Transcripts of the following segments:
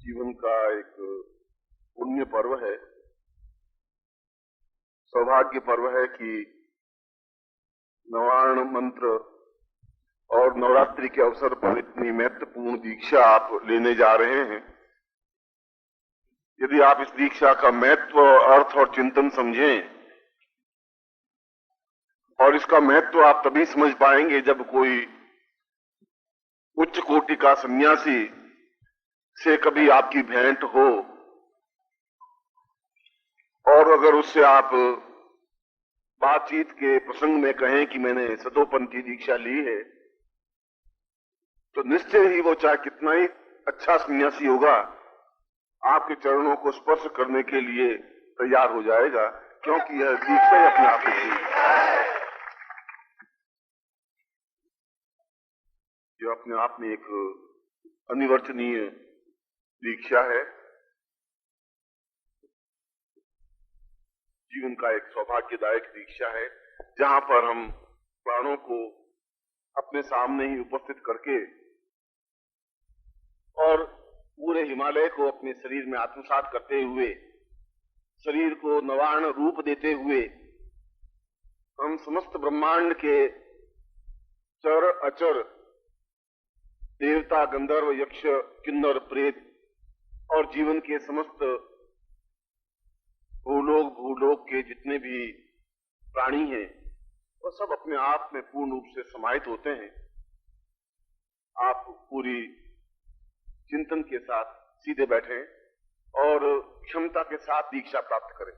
जीवन का एक पुण्य पर्व है, सौभाग्य पर्व है कि नवार्ण मंत्र और नवरात्रि के अवसर पर इतनी महत्वपूर्ण दीक्षा आप लेने जा रहे हैं। यदि आप इस दीक्षा का महत्व, अर्थ और चिंतन समझें, और इसका महत्व आप तभी समझ पाएंगे जब कोई उच्च कोटि का सन्यासी से कभी आपकी भेंट हो, और अगर उससे आप बातचीत के प्रसंग में कहें कि मैंने सतोपंथी दीक्षा ली है, तो निश्चय ही वो चाहे कितना ही अच्छा सन्यासी होगा, आपके चरणों को स्पर्श करने के लिए तैयार हो जाएगा, क्योंकि यह दीक्षा ही अपने आप में जो अपने आप में एक अनिवर्चनीय दीक्षा है। जीवन का एक सौभाग्यदायक दीक्षा है, जहां पर हम प्राणों को अपने सामने ही उपस्थित करके और पूरे हिमालय को अपने शरीर में आत्मसात करते हुए, शरीर को नवार्ण रूप देते हुए, हम समस्त ब्रह्मांड के चर अचर देवता, गंधर्व, यक्ष, किन्नर, प्रेत और जीवन के समस्त भूलोक के जितने भी प्राणी हैं, वो सब अपने आप में पूर्ण रूप से समाहित होते हैं। आप पूरी चिंतन के साथ सीधे बैठें और क्षमता के साथ दीक्षा प्राप्त करें।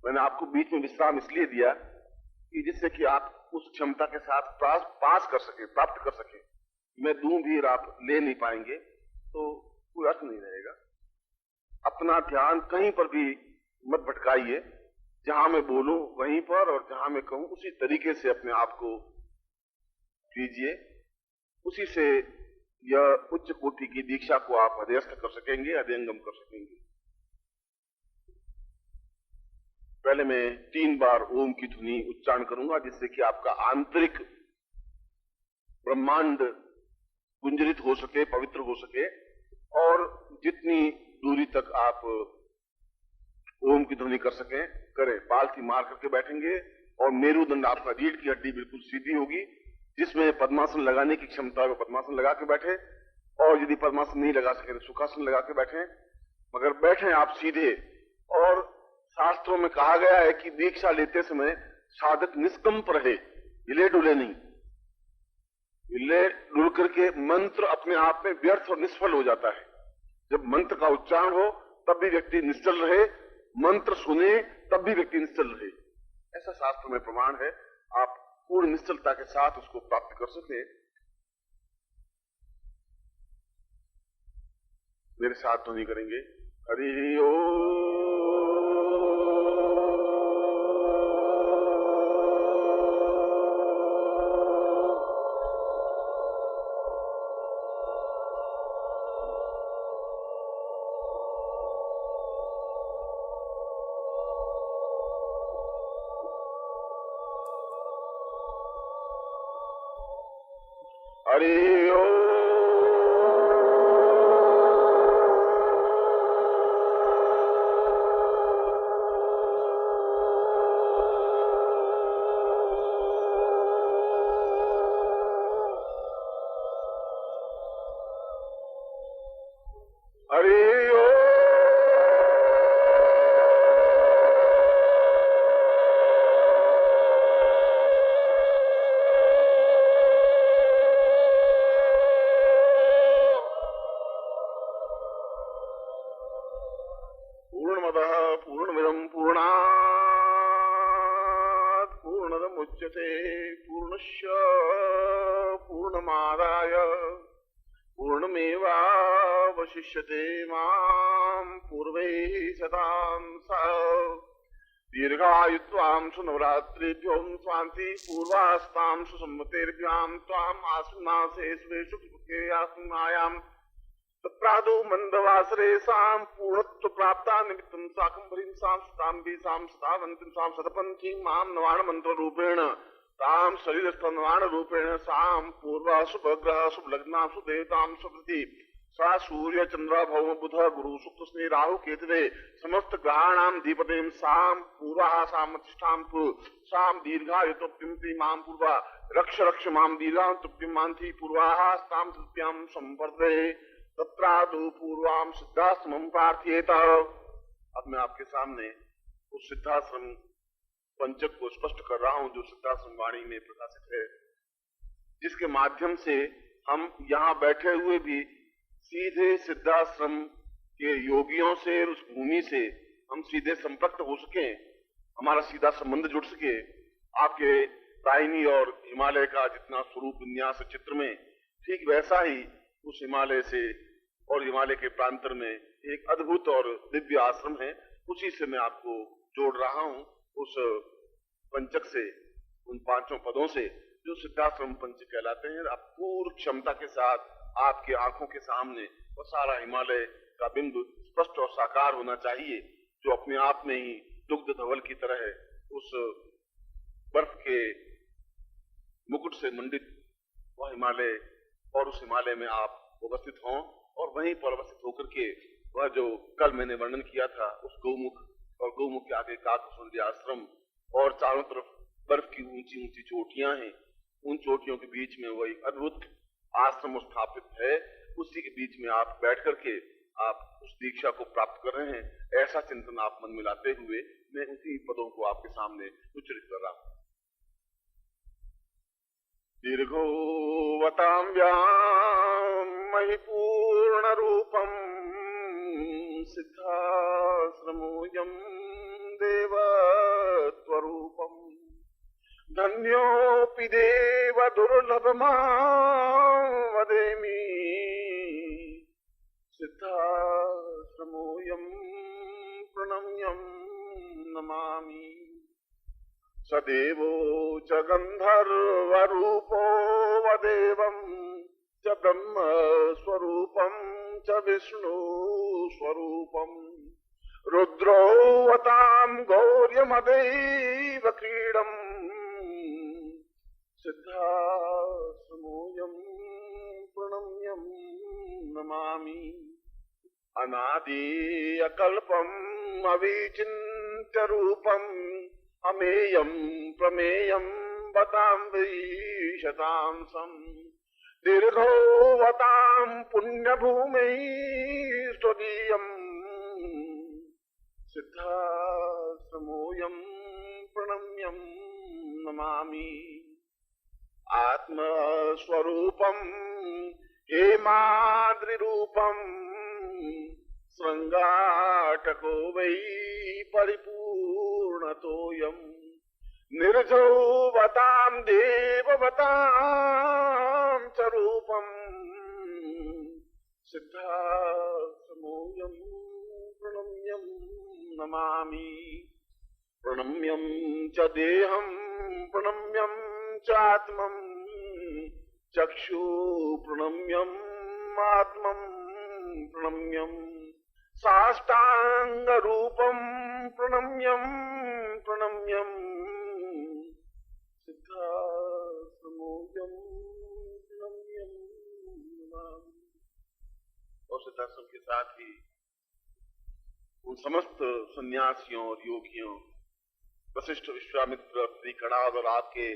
मैंने आपको बीच में विश्राम इसलिए दिया कि जिससे कि आप उस क्षमता के साथ पास कर सके, प्राप्त कर सके। मैं दूं भी और आप ले नहीं पाएंगे तो कोई अर्थ नहीं रहेगा। अपना ध्यान कहीं पर भी मत भटकाइए, जहां मैं बोलूं वहीं पर, और जहां मैं कहूं उसी तरीके से अपने आप को कीजिए। उसी से यह उच्च कोटि की दीक्षा को आप हृदयस्थ कर सकेंगे, हृदयंगम कर सकेंगे। पहले मैं 3 बार ओम की ध्वनि उच्चारण करूंगा, जिससे कि आपका आंतरिक ब्रह्मांड गुंजरित हो सके, पवित्र हो सके, और जितनी दूरी तक आप ओम की ध्वनि कर सकें करें। पालथी मार करके बैठेंगे और मेरुदंड, आपका रीढ़ की हड्डी बिल्कुल सीधी होगी। जिसमें पद्मासन लगाने की क्षमता है वो पद्मासन लगा के बैठे, और यदि पद्मासन नहीं लगा सके तो सुखासन लगा के बैठे, मगर बैठे आप सीधे। और शास्त्रों में कहा गया है कि दीक्षा लेते समय साधक निष्कंप रहे, हिले डुले नहीं। हिले डुल करके मंत्र अपने आप में व्यर्थ और निष्फल हो जाता है। जब मंत्र का उच्चारण हो तब भी व्यक्ति निश्चल रहे, मंत्र सुने तब भी व्यक्ति निश्चल रहे, ऐसा शास्त्र में प्रमाण है। आप पूर्ण निश्चलता के साथ उसको प्राप्त कर सके। मेरे साथ ध्वनि करेंगे, हरि ओम। हरि ओम। हरि ओम। पूर्णमिदं पूर्णात् पूर्णमुदच्यते पूर्णस्य पूर्णमादाय पूर्णमेवावशिष्यते मां पूर्वैः सदां दीर्घायुत्वां सुनवरात्रिभ्यो स्वान्ति पूर्वास्तां सुसम्मतेर्भ्यां त्वाम् आश्विनासे स्वेषु आश्विनायां तत्रादौ मंदवासरेषां पूर्णत्व प्राप्ता निमित्तं साकंभरीं सां सताम्बीसां सदावन्तीं सां सतपन्थीं मां नवाण मंत्र रूपेण तां शरीरस्थ नवाण रूपेण सां पूर्वा शुभग्रह शुभलग्ना सुदेवतां सुप्रति सा सूर्य चंद्र भौम बुध गुरु शुक्र स्नेह राहु केतवे समस्त ग्रहाणाम धीपतिम साम पूर्वा साम प्रतिष्ठाम साम दीर्घा युक्तिम माम पूर्वा रक्ष रक्ष माम दीर्घा तुप्तिम मांथी पूर्वा साम तृतीयाम संवर्धे तत्रादु पूर्वाम सिद्धाश्रमम प्रार्थयेत। अब मैं आपके सामने उस सिद्धाश्रम पंचक को स्पष्ट कर रहा हूं जो सिद्धाश्रम वाणी में प्रकाशित है, जिसके माध्यम से हम यहाँ बैठे हुए भी सीधे सिद्धाश्रम के योगियों से उस भूमि से हम सीधे संपर्क हो सके, हमारा सीधा संबंध जुड़ सके। आपके दाहिनी और हिमालय का जितना स्वरूप विन्यास चित्र में, ठीक वैसा ही उस हिमालय से और हिमालय के प्रांतर में एक अद्भुत और दिव्य आश्रम है। उसी से मैं आपको जोड़ रहा हूं, उस पंचक से, उन पांचों पदों से जो सिद्धाश्रम पंचक कहलाते हैं। आप पूर्ण क्षमता के साथ आपके आंखों के सामने वो सारा हिमालय का बिंब स्पष्ट और साकार होना चाहिए, जो अपने आप में ही दुग्ध धवल की तरह है। उस बर्फ के मुकुट से मंडित वह हिमालय, और उस हिमालय में आप उपस्थित हों और वहीं पर उपस्थित होकर के वह जो कल मैंने वर्णन किया था उस गौमुख, और गौमुख के आगे काकभुजंडी आश्रम और चारों तरफ बर्फ की ऊंची ऊंची चोटियां हैं, उन चोटियों के बीच में वही अद्भुत आश्रम स्थापित है। उसी के बीच में आप बैठ करके आप उस दीक्षा को प्राप्त कर रहे हैं। ऐसा चिंतन आप मन में लाते हुए मैं उसी पदों को आपके सामने उच्चरित कर रहा हूं। दीर्घोवतां व्याम महिपूर्ण रूपम सिद्धाश्रमोऽयं देवत्वरूपम् धन्योऽपि देव दुर्लभमां वदेमि सिद्धाश्रमोऽयं प्रणम्यं नमामि। सदेवो च गन्धर्वरूपो वदेवं च ब्रह्मस्वरूपं च विष्णुस्वरूपम् रुद्रोवतां गौर्यमदैव क्रीडम् सिद्धाश्रमोऽयं प्रणम्यं नमामि। अनादि अकल्पम् अविचिन्त्य रूपम् अमेयं प्रमेयं वतां वैशतांसम् दीर्घोवतां पुण्यभूमेः स्वदीयम् सिद्धाश्रमोऽयं प्रणम्यं नमामि। आत्मस्वरूपं हेमाद्रिरूपं श्रृंगाटको वै परिपूर्णतोऽयं निर्जौवतां देववतां च रूपं सिद्धाश्रमोऽयं प्रणम्यं नमामि। प्रणम्यं च देहं प्रणम्यं चात्मं चक्षु प्रणम्यं आत्मं प्रणम्यं साष्टांग रूपं प्रणम्यं प्रणम्यं सिद्धाश्रमोऽयं प्रणम्यं नमामि। और सिद्धाश्रम के साथ ही उन समस्त सन्यासियों और योगियों, वशिष्ठ, विश्वामित्र, त्रिकणाद और आपके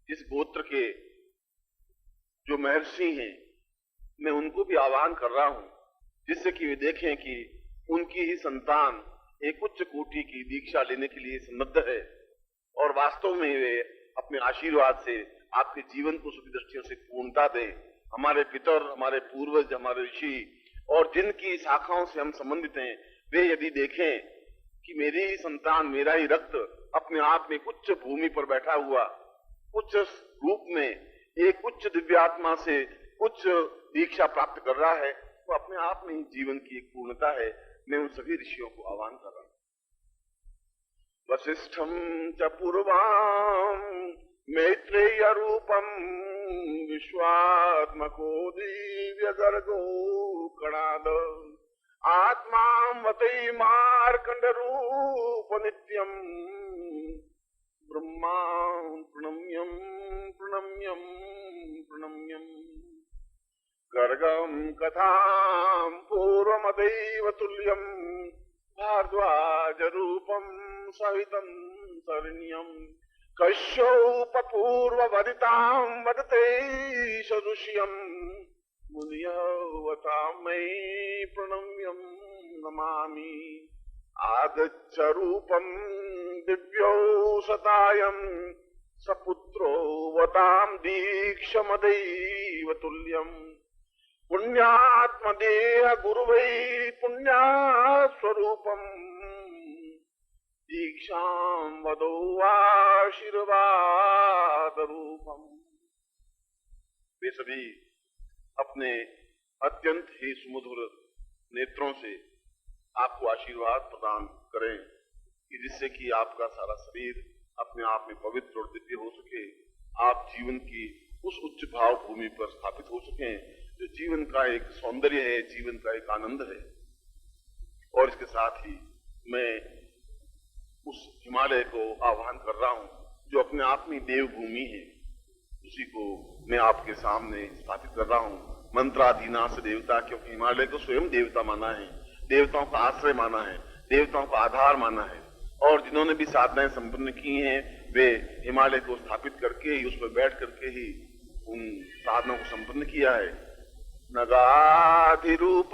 इस गोत्र के जो महर्षि हैं, मैं उनको भी आह्वान कर रहा हूं, जिससे कि वे देखें कि उनकी ही संतान एक उच्च कोटि की दीक्षा लेने के लिए सन्नद्ध है, और वास्तव में वे अपने आशीर्वाद से आपके जीवन को सुखी दृष्टियों से पूर्णता दें। हमारे पितर, हमारे पूर्वज, हमारे ऋषि और जिनकी शाखाओं से हम संबंधित हैं, वे यदि देखें कि मेरी ही संतान, मेरा ही रक्त अपने आप में उच्च भूमि पर बैठा हुआ, उच्च रूप में एक उच्च दिव्यात्मा से उच्च दीक्षा प्राप्त कर रहा है, तो अपने आप में ही जीवन की एक पूर्णता है। मैं उन सभी ऋषियों को आह्वान कर रहा हूं। वसिष्ठं च पूर्वां मैत्रेय रूपं विश्वात्मको दिव्य गर्गो कणाद आत्मां वतै मार्कंड रूप नित्यं ब्रह्मां प्रणम्यं प्रणम्यं प्रणम्यं गर्गं कथां पूर्वमदैव तुल्यं भारद्वाजरूपं सहितं शरण्यम् कश्यपपूर्ववदितां वदते सदृश्यम् मुनियवतां मयि प्रणम्यं नमामि आगच्छ रूपं दिव्यौषधायं सपुत्रो वतां दीक्षमदैव तुल्यम् पुण्यात्मदेह गुरुवै पुण्यास्वरूपम् दीक्षां वदो आशीर्वाद रूपम्। वे सभी अपने अत्यंत ही सुमधुर नेत्रों से आपको आशीर्वाद प्रदान करें कि जिससे कि आपका सारा शरीर अपने आप में पवित्र और दिव्य हो सके, आप जीवन की उस उच्च भाव भूमि पर स्थापित हो सकें जो जीवन का एक सौंदर्य है, जीवन का एक आनंद है। और इसके साथ ही मैं उस हिमालय को आह्वान कर रहा हूं जो अपने आप में देवभूमि है, उसी को मैं आपके सामने स्थापित कर रहा हूं। मंत्राधीनास देवता, क्योंकि हिमालय को स्वयं देवता माना है, देवताओं का आश्रय माना है, देवताओं का आधार माना है। और जिन्होंने भी साधनाएं संपन्न की हैं वे हिमालय को स्थापित करके ही, उस पर बैठ करके ही उन साधनों को संपन्न किया है। नगाधिरूप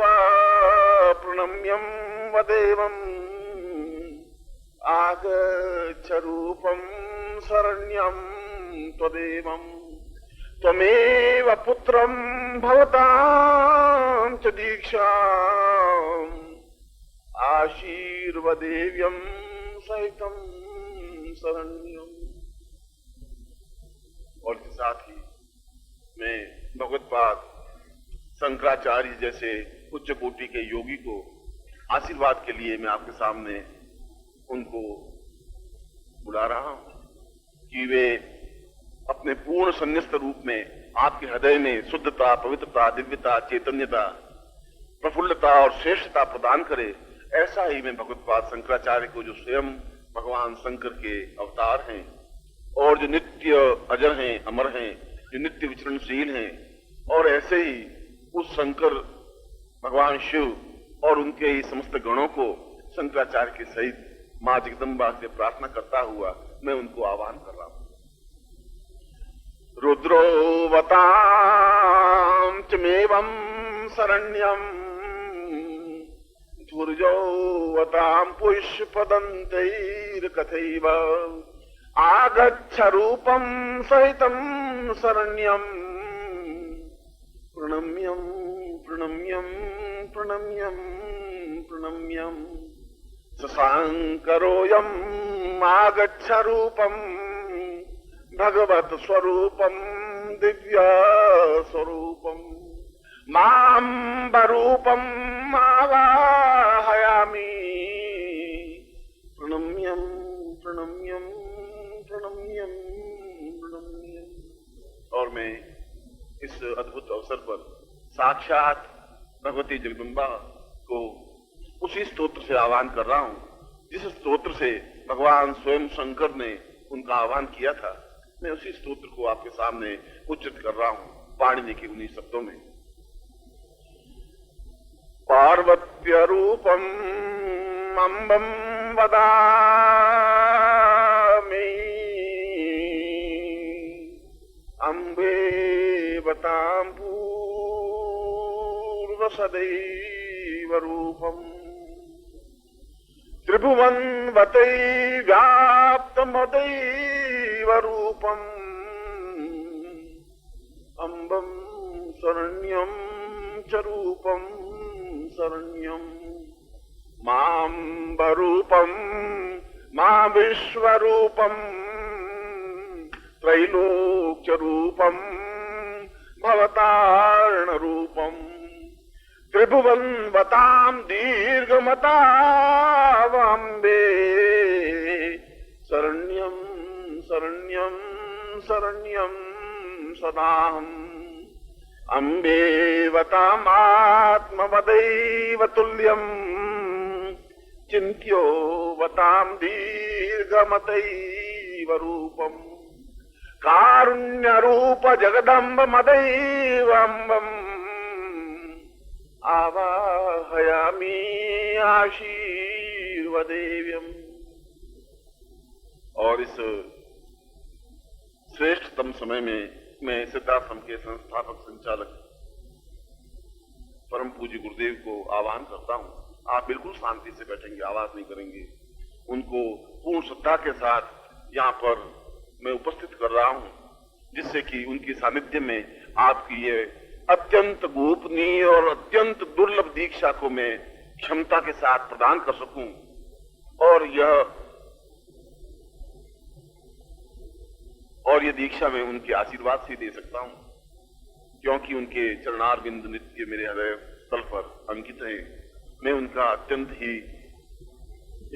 प्रणम्यं वदेवम् आगच्छ रूपं शरण्यं त्वदेवम् त्वमेव पुत्रं भवतां च दीक्षाम् आशीर्वदेव्यं सहितं शरण्यम्। और के साथ ही मैं भगवत्पाद शंकराचार्य जैसे उच्च कोटि के योगी को आशीर्वाद के लिए मैं आपके सामने उनको बुला रहा हूं कि वे अपने पूर्ण संन्यस्त रूप में आपके हृदय में शुद्धता, पवित्रता, दिव्यता, चैतन्यता, प्रफुल्लता और श्रेष्ठता प्रदान करे। ऐसा ही मैं भगवत्पाद शंकराचार्य को, जो स्वयं भगवान शंकर के अवतार हैं और जो नित्य अजर हैं, अमर हैं, जो नित्य विचरणशील हैं, और ऐसे ही उस शंकर भगवान शिव और उनके ही समस्त गणों को शंकराचार्य के सहित मां जगदम्बा से प्रार्थना करता हुआ मैं उनको आह्वान कर रहा हूं। रुद्रो वतां चमेवं शरण्यं धुर्जो वतां पुष्पदन्तैर्कथैव आगच्छ रूपं सहितं शरण्यं प्रणम्यं प्रणम्यं प्रणम्यं प्रणम्यं शशाङ्करोऽयम् आगच्छ रूपं भगवत् स्वरूपं दिव्य स्वरूपं माम्बरूपम् आवाहयामि प्रणम्यं प्रणम्यं प्रणम्यं प्रणम्यं। और मैं इस अद्भुत अवसर पर साक्षात भगवती जगदम्बा को उसी स्तोत्र से आह्वान कर रहा हूं जिस स्तोत्र से भगवान स्वयं शंकर ने उनका आह्वान किया था। मैं उसी स्तोत्र को आपके सामने उच्चारित कर रहा हूं पाणिनि के उन्हीं शब्दों में। पार्वत्य रूपम अम्बं वदामि अम्बे वतां पूर्वसदैव रूपम् त्रिभुवन्वतै व्याप्तमदैव रूपम् अम्बं शरण्यं च रूपं शरण्यम् माम्बरूपं मा विश्वरूपम् त्रैलोक्यरूपम् भवतार्णरूपम् त्रिभुवन्वतां दीर्घमतावम्बे शरण्यं शरण्यं शरण्यं सदाहम् अम्बे वतामात्मवदैव तुल्यम् चिन्त्यो वतां दीर्घमतैव रूपम् कारुण्यरूप जगदम्ब मदैव अम्बम् आवाहयामि आशीर्वदेव्यम्। और इस श्रेष्ठतम समय में मैं सिद्धाश्रम के संस्थापक संचालक परम पूज्य गुरुदेव को आह्वान करता हूं। आप बिल्कुल शांति से बैठेंगे, आवाज नहीं करेंगे। उनको पूर्ण श्रद्धा के साथ यहाँ पर मैं उपस्थित कर रहा हूं, जिससे कि उनकी सानिध्य में आपकी ये अत्यंत गोपनीय और अत्यंत दुर्लभ दीक्षा को मैं क्षमता के साथ प्रदान कर सकूं और यह दीक्षा मैं उनके आशीर्वाद से दे सकता हूं, क्योंकि उनके चरणारविंद नित्य मेरे हृदय स्थल पर अंकित है। मैं उनका अत्यंत ही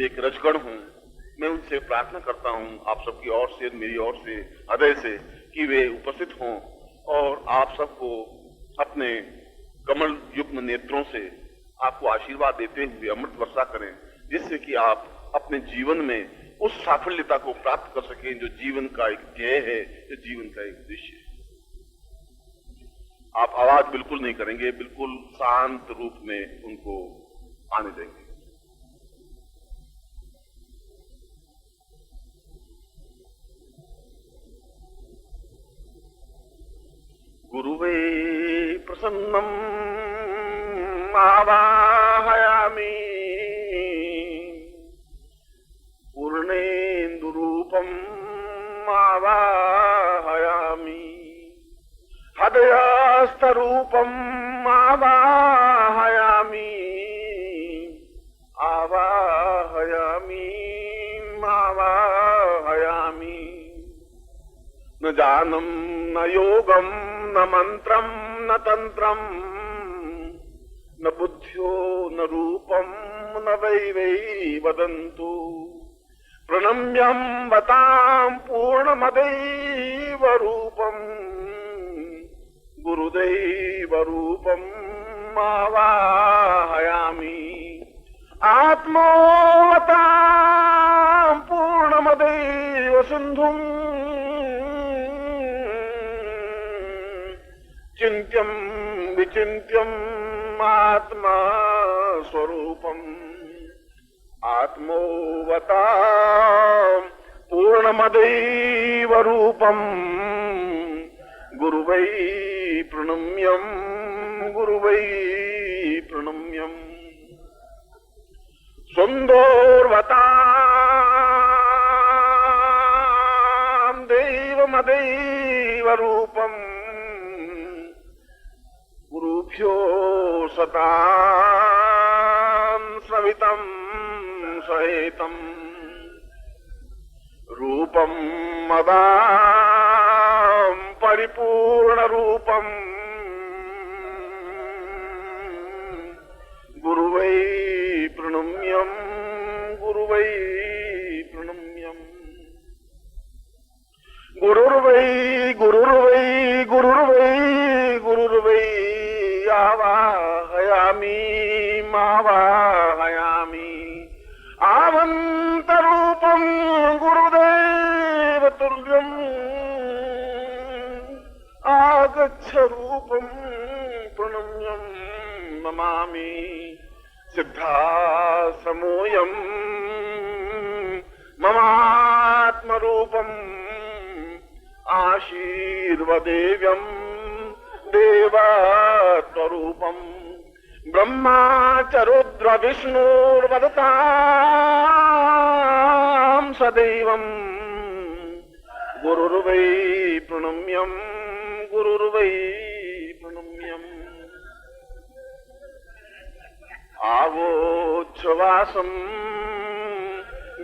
एक रजगण हूं। मैं उनसे प्रार्थना करता हूं आप सबकी ओर से, मेरी ओर से, हृदय से, कि वे उपस्थित हों और आप सबको अपने कमल युग्म नेत्रों से आपको आशीर्वाद देते हुए अमृत वर्षा करें, जिससे कि आप अपने जीवन में उस साफल्यता को प्राप्त कर सकें जो जीवन का एक ध्येय है, जो जीवन का एक उद्देश्य है। आप आवाज बिल्कुल नहीं करेंगे, बिल्कुल शांत रूप में उनको आने देंगे। गुरुवे प्रसन्नम आवाहयामि पूर्णेन्दुरूपम् आवाहयामि हृदयस्थरूपम् आवाहयामि आवाहयामि आवाहयामि। न जानम न योगम न मंत्रम न तंत्रम न बुद्ध्यो न रूपम न वै वदन्तु प्रणम्यं वतां पूर्णमदैव रूपम् गुरुदैव रूपम् आवाहयामि आत्मवतां पूर्णमदैव सिन्धुम् चिन्त्यं विचिन्त्यम् आत्मा स्वरूपम् आत्मोवतां पूर्णमदैव रूपम् गुरुवै प्रणम्यं गुरुवै प्रणम्यम् सुन्दोर्वतां दैवमदैव रूपम् गुरुभ्यो सतां स्रवितं सहितं रूपं मदां परिपूर्णरूपम् गुरुवै प्रणम्यं गुरुवै प्रणम्यम् गुरुर्वै गुरुर्वै गुरुर्वै गुरुर्वै आवाहयामि मावाहयामि आवन्तरूपं गुरुदेव तुल्यम् आगच्छ रूपं प्रणम्यं नमामि सिद्धाश्रमोऽयं ममात्मरूपम् आशीर्वदेव्यं देवत्वरूपम् ब्रह्मा च रुद्र विष्णुर्वदतां सदैवम् गुरुर्वै प्रणम्यं गुरुर्वै प्रणम्यम् आवोच्छवासम्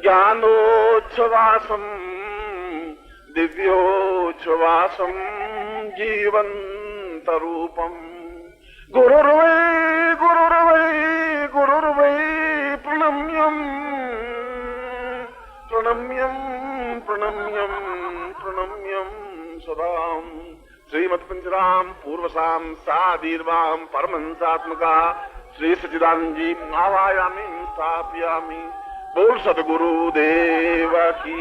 ज्ञानोच्छवासम् दिव्योच्छवासम् जीवन्तरूपम् गुरुर्वै गुरुर्वै गुरुर्वै प्रणम्यं प्रणम्यं प्रणम्यं प्रणम्यं सदां श्रीमत्पंचरां पूर्वसां सादीर्वां परमहंसात्मका श्री सच्चिदानंद जी आवायामि स्थापयामि। बोल सद्गुरुदेव की,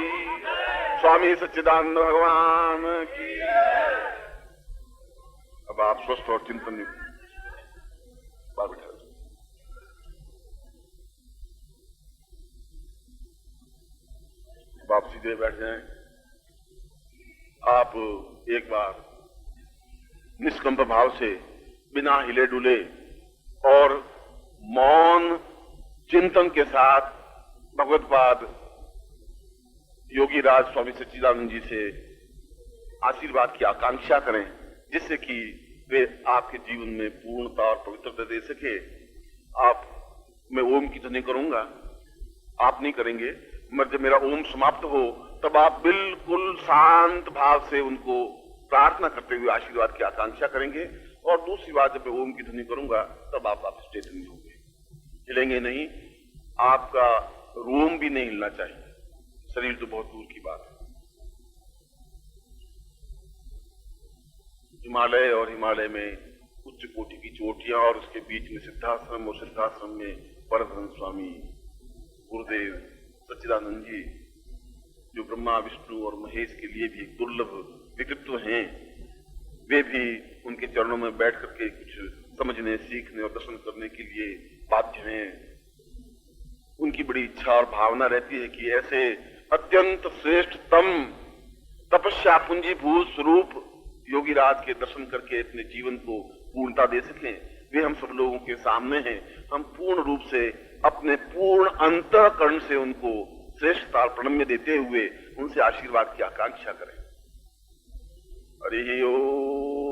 स्वामी सच्चिदानंद भगवान की। अब आप स्वस्थ और चिंतन युक्त बाहर बैठा दो। आप सीधे बैठ जाएं। आप एक बार निष्कंप भाव से बिना हिले डुले और मौन चिंतन के साथ भगवत्पाद योगी राज स्वामी सच्चिदानंद जी से आशीर्वाद की आकांक्षा करें, जिससे कि वे आपके जीवन में पूर्णता और पवित्रता दे सके। मैं ओम की ध्वनि करूंगा, आप नहीं करेंगे, मगर जब मेरा ओम समाप्त हो तब आप बिल्कुल शांत भाव से उनको प्रार्थना करते हुए आशीर्वाद की आकांक्षा करेंगे। और दूसरी बात, जब मैं ओम की ध्वनि करूंगा तब आप वापस चेतन होंगे, हिलेंगे नहीं, आपका रोम भी नहीं हिलना चाहिए, शरीर तो बहुत दूर की बात है। हिमालय और हिमालय में उच्च कोटि की चोटियां और उसके बीच में सिद्धाश्रम और सिद्धाश्रम में परमहंस स्वामी गुरुदेव सच्चिदानंद जी, जो ब्रह्मा विष्णु और महेश के लिए भी एक दुर्लभ व्यक्तित्व हैं, वे भी उनके चरणों में बैठ करके कुछ समझने, सीखने और दर्शन करने के लिए बाध्य हैं। उनकी बड़ी इच्छा और भावना रहती है कि ऐसे अत्यंत श्रेष्ठतम तपस्या पूंजीभूत स्वरूप योगीराज के दर्शन करके अपने जीवन को पूर्णता दे सकें। वे हम सब लोगों के सामने हैं। हम पूर्ण रूप से अपने पूर्ण अंतःकरण से उनको श्रेष्ठता और प्रणम्य देते हुए उनसे आशीर्वाद की आकांक्षा करें। हरि ओम।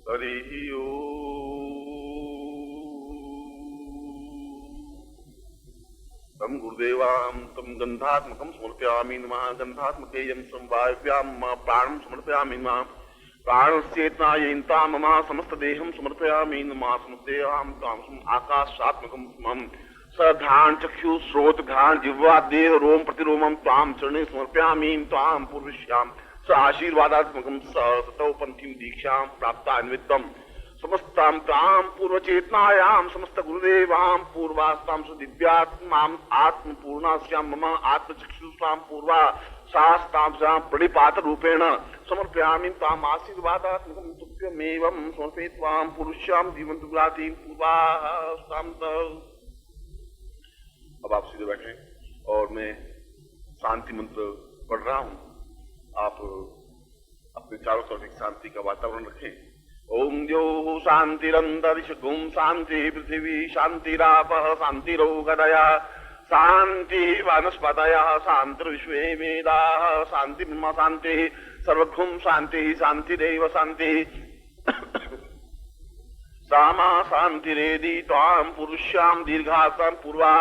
हरि तम गुरुदेवाम तम गंधात्मकं समर्पयामि नमः। गंधात्मकेयं संवायव्यां प्राणं समर्पयामि नमः। प्राणश्चेतनायन्तां मम समस्तदेहं समर्पयामि नमः। समस्तेहां तां आकाशात्मकं समं सघ्राण चक्षु श्रोत घ्राण जिह्वा देह रोम प्रतिरोमं तां चरणे समर्पयामि तां पूर्विष्यामि। स आशीर्वादात्मकं सतौ पंथीं दीक्षां प्राप्तान्वितम् समस्तां तां पूर्वचेतनायां समस्त गुरुदेवां पूर्वास्तां दिव्यात्मां आत्मपूर्णास्यां मम आत्मचक्षुषां पूर्वा शास्तां प्रणिपात रूपेण समर्पयामि ताम् आशीर्वादात्मकं तुभ्यमेवं समर्पयित्वां पुरुष्यां जीवन्तुग्लातीं पूर्वास्तां। अब आप सीधे बैठे और मैं शांति मंत्र पढ़ रहा हूं। आप अपने चारों तरफ एक शांति का वातावरण रखें। ओम द्यो शांतिरंतरिक्षगुं शांति पृथ्वी शांतिरापः शांतिरोगदया शांति वनस्पतयः शांतिर्विश्वे वेदाः शांति ब्रह्म शांति सर्वभूम शांति शांतिरेव शांति सामा शांतिरेदि त्वां पुरुष्यां दीर्घासां पूर्वा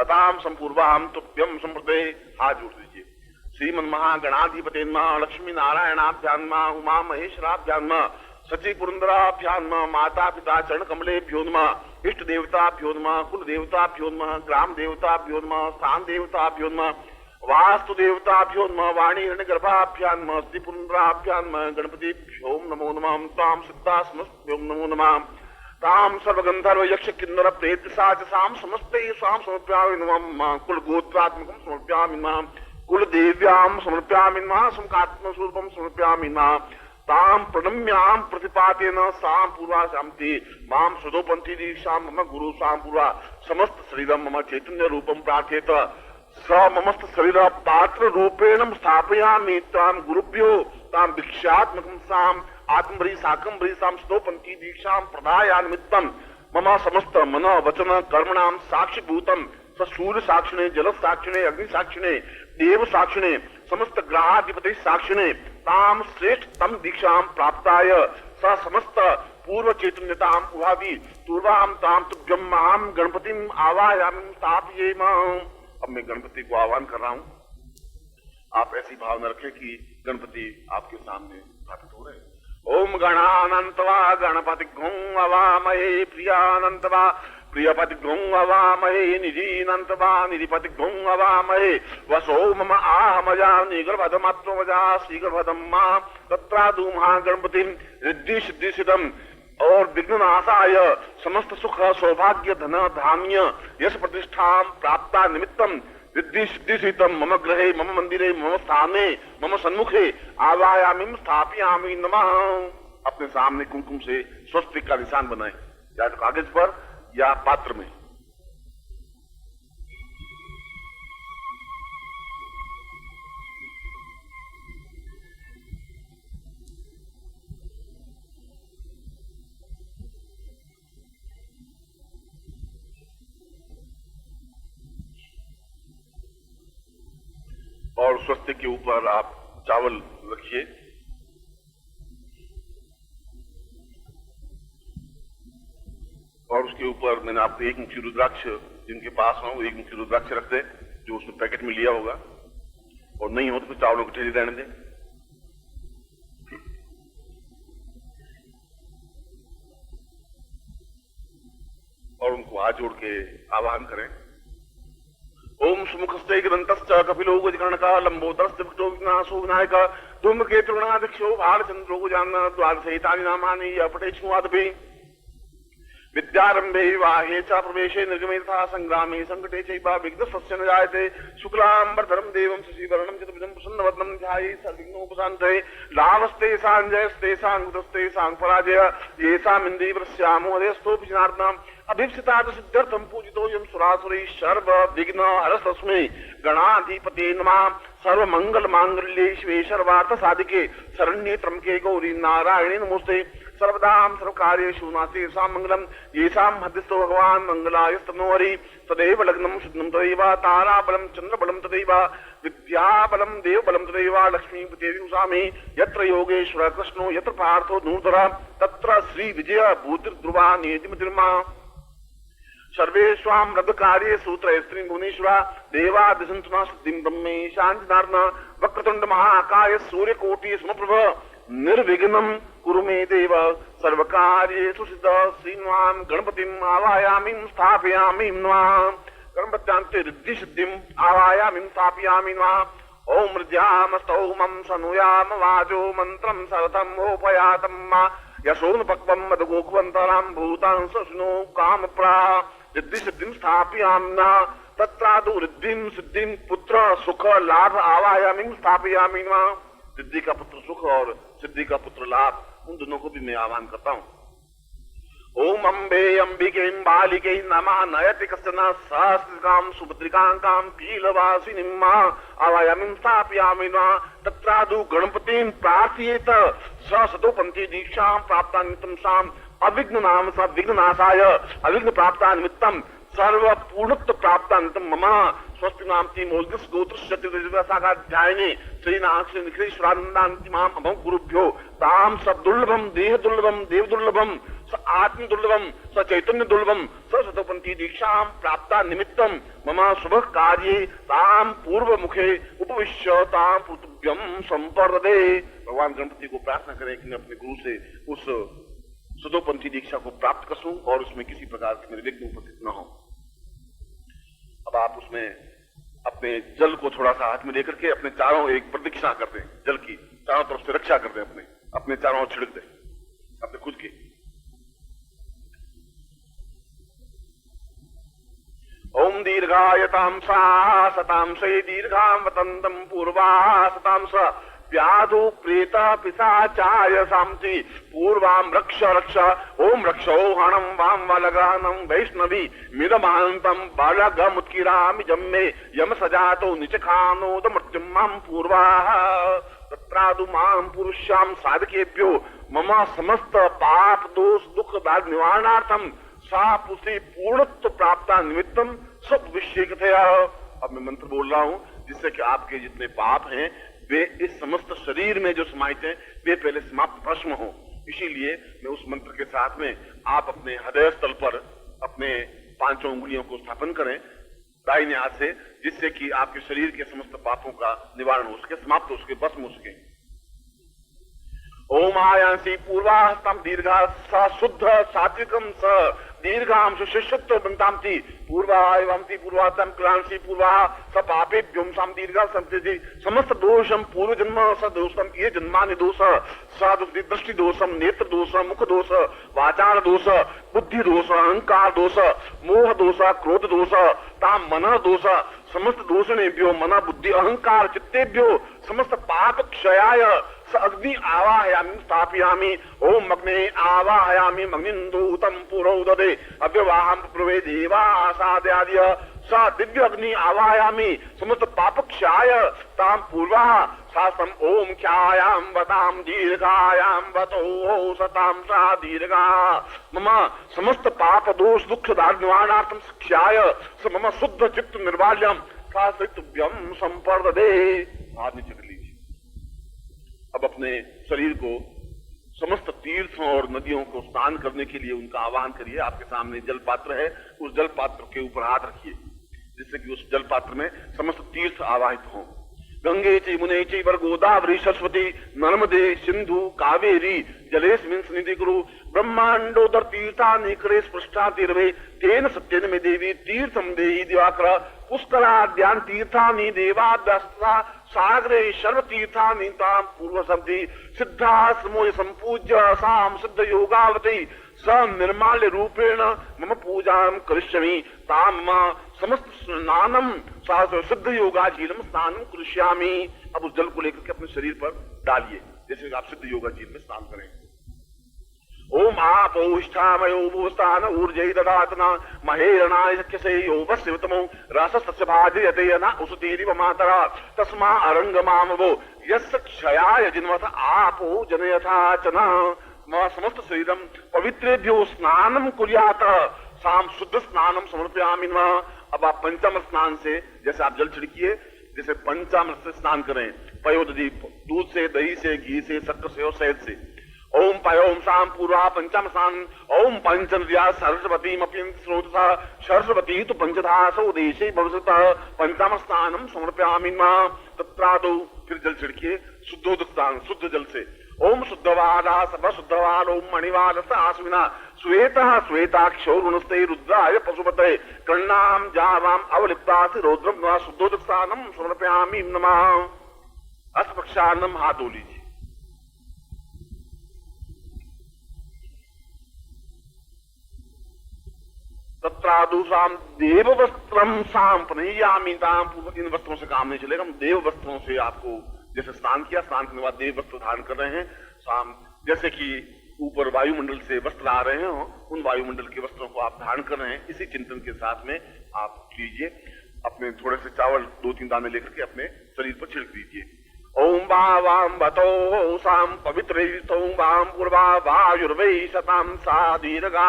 अतां संपूर्वां तुभ्यं संप्रते। हाथ जोड़ दीजिए। श्रीमन् महागणाधिपते नमः। लक्ष्मी नारायणाभ्यां नमः। उमा महेश्वराभ्यां नमः। सची पुरंदराभ्यां नमः। माता पिता चरण कमलेभ्यो नमः। इष्ट देवताभ्यो नमः। कुल देवताभ्यो नमः। ग्राम देवताभ्यो नमः। स्थान देवताभ्यो नमः। वास्तु देवताभ्यो नमः। वाणी हिरण्यगर्भाभ्यां नमः। सती पुरंदराभ्यां नमः। गणपतिभ्यो नमो नमः। तां सिद्धा समस्तभ्यो नमो नमः। ताम सर्वगंधर्व यक्ष किन्नर प्रेत साम समस्ते साम समर्पयामि नमः। कुल गोत्रात्मकं समर्पयामि नमः। कुल देव्यां समर्पयामि नमः। समकात्म स्वरूपं समर्पयामि नमः। ताम प्रणम्यां प्रतिपातेन साम पूर्वा शांति मां सदोपंथी दीक्षां मम गुरु साम पूर्वा। समस्त शरीरं मम चैतन्य रूपं प्रार्थयेत स ममस्त शरीर पात्र रूपेण स्थापयामि ताम गुरुभ्यो ताम भिक्षात्मकं साम आत्मबरी साकंबरी साम सदोपंथी दीक्षां प्रदायान्वितं मम समस्त मन वचन कर्मणां साक्षीभूतं सूर्य साक्षिणे जल साक्षिणे अग्नि साक्षिणे देव साक्षिणे समस्त ग्रहाधिपति साक्षिणे ताम श्रेष्ठ तम दीक्षां प्राप्ताय स समस्त पूर्व चैतन्यताम उभावी तुर्वाम ताम तुभ्यम माम गणपतिम आवायामि स्थापयेम। अब मैं गणपति को आह्वान कर रहा हूं, आप ऐसी भावना रखें कि गणपति आपके सामने स्थापित हो रहे हैं। ओम गणानंतवा गणपति घों अवामहे प्रियानंतवा प्रियपति घों अवामहे निजीनंतवा निधिपति घों अवामहे वसो मम आहमजा निगर्भदमात्मजा श्रीगर्भदम मां तत्रादु महागणपति रिद्धि सिद्धि सिद्धम और विघ्ननाशाय समस्त सुख सौभाग्य धन धान्य यश प्रतिष्ठा प्राप्ता निमित्तम रिद्धि सिद्धि सिद्धम मम गृहे मम मंदिरे मम स्थाने मम सन्मुखे आवायामि स्थापयामि नमः। अपने सामने कुमकुम से स्वस्तिक का निशान बनाए, या तो कागज पर या पात्र में। और स्वस्तिक के ऊपर आप चावल रखिए और उसके ऊपर मैंने आपको एक मुट्ठी रुद्राक्ष, जिनके पास हो एक मुट्ठी रुद्राक्ष रख दे, जो उसने पैकेट में लिया होगा, और नहीं हो तो फिर चावलों की ठेली रहने दें। और उनको हाथ जोड़ के आवाहन करें। ओम सुमुखस्ते ग्रंथश्च कपिलो गजकर्णका लंबोदरस्य भक्तो विघ्नाशो विनायक धूमकेतुर्गणाध्यक्षो भालचंद्रो जान द्वादशैतानि नामानि पठेष्वादपि विद्यारंभे विवाहे च प्रवेशे निर्गमे तथा संग्रामे संकटे चैव विघ्नस्य न जायते शुक्लांबरधरं देवं शशिवर्णं चतुर्भुजं प्रसन्नवदनं ध्यायेत् सर्वविघ्नोपशान्तये लाभस्ते सांजयस्ते सांगुतस्ते सांगपराजय येषामिन्द्रियवृश्यामो हरेस्तोऽपि जनार्दनम् अभीप्सितात् सिद्ध्यर्थं पूजितोऽयं सुरासुरैः सर्व विघ्न हरस्तस्मै गणाधिपते नमः। सर्वमंगल मांगल्ये शिवे सर्वार्थ साधिके शरण्ये त्र्यंबके गौरी नारायणे नमोस्ते। सर्वदां सर्वकार्येषु नास्तेषां मंगलम् येषां हृदिस्थो भगवान् मंगलायस्तनो हरि। तदेव लग्नं शुद्धं तदैव ताराबलं चन्द्रबलं तदैव विद्याबलं देवबलं तदैव लक्ष्मीपतिर्यं उषामि। यत्र योगेश्वर कृष्णो यत्र पार्थो धनुर्धरः तत्र श्री विजय भूतिर्ध्रुवा नियतिमतिर्मा। सर्वेष्वां रद्कार्ये सूत्र स्त्री भुवनेश्वरा देवा दिशन्तु न सिद्धिं ब्रह्मे शान्तिनार्न वक्रतुण्ड महाकाय सूर्यकोटि समप्रभ निर्विघ्नं कुरु मे देव सर्वकार्येषु सिद्ध। श्रीन्वां गणपतिम् आवायामि स्थापयामि नमः। गणपत्यान्ते रिद्धि सिद्धिम् आवायामि स्थापयामि नमः। ओम हृद्यामस्तौमं सनुयाम वाचो मन्त्रं सरथं होपयातं यशोनुपक्वं मदगोकुवन्तरां भूतां सशुनो कामप्रा रिद्धि सिद्धिं स्थापयामि नमः। तत्रादु रिद्धिं सिद्धिं पुत्र सुख लाभ आवायामि स्थापयामि नमः। रिद्धि का पुत्र सुख और सिद्धि का पुत्र लाभ, उन दोनों को भी मैं आह्वान करता हूं। ओम अम्बे अंबिके बालिके नमः नयति कश्चन सहस्रिकां सुभद्रिकां कीलवासिनीं आवायामि स्थापयामि नमः। तत्रादु गणपतिं प्रार्थयेत स सतोपन्थी दीक्षां प्राप्ता निमित्तं साम अविघ्न नाम स विघ्ननाशाय अविघ्न प्राप्ता निमित्तं सर्व पूर्णत्व प्राप्ता निमित्तं मम। स्वस्ति नामति मोल्गस गोत्रस्य चतुर्दशाध्यायने श्रीनाथ निखिलेश्वरानन्दान्ति माम अभं गुरुभ्यो ताम सब दुर्लभम देह दुर्लभम देव दुर्लभम स आत्म दुर्लभम स चैतन्य दुर्लभम स सतोपन्थी दीक्षां प्राप्ता निमित्तं मम शुभ कार्ये ताम पूर्व मुखे उपविश्य ताम पृथुभ्यं संपर्दे। भगवान गणपति को प्रार्थना करें कि मैं अपने गुरु से उस सतोपंथी दीक्षा को प्राप्त कर सकूं और उसमें किसी प्रकार के मेरे विघ्न उपस्थित न हो। अब आप उसमें अपने जल को थोड़ा सा हाथ में लेकर के अपने चारों एक प्रदक्षिणा कर दें, जल की चारों तरफ से रक्षा कर दें, अपने चारों ओर छिड़क दें अपने खुद की। ओम दीर्घायतां सा सतां से दीर्घां वतन्तं पूर्वा सतां स व्याधु प्रेत पिशाचाय सामति पूर्वां रक्ष रक्ष। ओम रक्षो हणं वां वलगानं वैष्णवी मिदमान्तं बालगमुत्किरामि जम्मे यम सजातो निचखानोद मृत्युं मां पूर्वाः। तत्रादु मां पुरुष्यां साधकेभ्यो मम समस्त पाप दोष दुख दाग निवारणार्थं सा पुष्टि पूर्णत्व प्राप्ता निमित्तं सब विषय कथया। अब मैं मंत्र बोल रहा हूं जिससे कि आपके जितने पाप हैं वे इस समस्त शरीर में जो समाहित हैं वे पहले समाप्त भस्म हो। इसीलिए मैं उस मंत्र के साथ में आप अपने हृदय स्थल पर अपने पांचों उंगलियों को स्थापन करें दाहिने हाथ से, जिससे कि आपके शरीर के समस्त पापों का निवारण हो सके, समाप्त हो सके, भस्म हो सके। ओम आयांसी पूर्वाहस्ताम दीर्घा स शुद्ध सात्विकम स दीर्घाम सुशिष्टत्व बंतामति पूर्वा एवंती पूर्वातम क्लांसी पूर्वा स पापेभ्योम साम दीर्घा संत्यति समस्त दोषम पूर्व जन्म स दोषम ये जन्मानि दोष साधु दृष्टि दोषम नेत्र दोष मुख दोष वाचार दोष बुद्धि दोष अहंकार दोष मोह दोष क्रोध दोष ताम मन दोष समस्त दोषणेभ्यो मन बुद्धि अहंकार चित्तेभ्यो समस्त पाप क्षयाय स अग्नि आवाहयामि स्थापयामि ओम अग्ने आवाहयामि अग्निन्दूतं पुरोददे अव्यवाहं प्रवे देवासाद्यादय स दिव्य अग्नि आवाहयामि समस्त पापक्षाय ताम पूर्वाः शास्त्रम ओम ख्यायां वतां दीर्घायां वतो सतां सा दीर्घा मम समस्त पाप दोष दुख निवारणार्थं क्षाय स मम शुद्ध चित्त निर्वाल्यं शास्त्रितुभ्यं संपर्ददे। हाथ नीचे कर लीजिए। अब अपने शरीर को समस्त तीर्थों और नदियों को स्नान करने के लिए उनका आह्वान करिए। आपके सामने जल पात्र है, उस जल पात्र के ऊपर हाथ रखिए जिससे कि उस जल पात्र में समस्त तीर्थ आवाहित हों। गंगे चैमुने चैव गोदावरी सरस्वती नर्मदे सिंधु कावेरी जलेस्मिन् सन्निधि कुरु ब्रह्मांडोदर तीर्थानि करे स्पृष्टा तीर्वे तेन सत्येन मे देवी तीर्थम देहि दिवाकर पुष्कराद्यान तीर्थानि देवाद्यस्ता सागरे सर्व तीर्थानि ताम पूर्व शब्दी सिद्धा समोय संपूज्य साम सिद्ध योगावती स निर्माल्य रूपेण मम पूजां करिष्यामि ताम समस्त स्नानम सिद्ध योगाजीलम स्नानम करिष्यामि। अब उस जल को लेकर के अपने शरीर पर डालिए जैसे आप सिद्ध योगाजील में स्नान करें। ओम आपोष्ठामयो भूस्थान ऊर्जै ददातना महेरणाय शक्यसे यो वस्यतमो रसस्य भाजयते न उसतीरिव मातरा तस्मा अरंगमामवो यस्य क्षयाय जिन्वथ आपो जनयथा चना समस्त शरीरम पवित्रेभ्यो स्नानम कुर्यात साम शुद्ध स्नानम समर्पयामि नमः। अब आप पंचामृत स्नान से जैसे आप जल छिड़किए जैसे पंचामृत से स्नान करें, पयोदधि दूध से, दही से, घी से, शक्कर से और शहद से। ओम पयोम शाम पूर्वा पंचम स्नान ओम पंचन्द्रिया सरस्वती स्रोतसा सरस्वती तो पंचधा सौदेशे भवसतः पंचम स्नानम समर्पयामि नमः। तत्रादौ फिर जल छिड़किए शुद्धोदक स्नान शुद्ध जल से। ओम शुद्धवादा सर्व शुद्धवाद ओम मणिवाद आश्विना श्वेतः श्वेताक्षो रुणस्ते रुद्राय पशुपते कर्णाम जावाम अवलिप्तासि रौद्रम नमः शुद्धोदक स्नानम समर्पयामि नमः। हस्तप्रक्षालनम हाथ धो लीजिए। तत्रादुषाम देव वस्त्रम साम पनयामि ताम। पूर्व इन वस्त्रों से काम नहीं चलेगा, हम देव वस्त्रों से आपको जैसे स्नान किया, स्नान करने के बाद देव वस्त्र धारण कर रहे हैं शाम, जैसे कि ऊपर वायुमंडल से वस्त्र आ रहे हो उन वायुमंडल के वस्त्रों को आप धारण कर रहे हैं। इसी चिंतन के साथ में आप लीजिए अपने थोड़े से चावल 2-3 दाने लेकर के अपने शरीर पर छिड़क दीजिए। ओम वाम बतो साम पवित्र वाम पूर्वा वायुर्वै शताम सा दीर्घा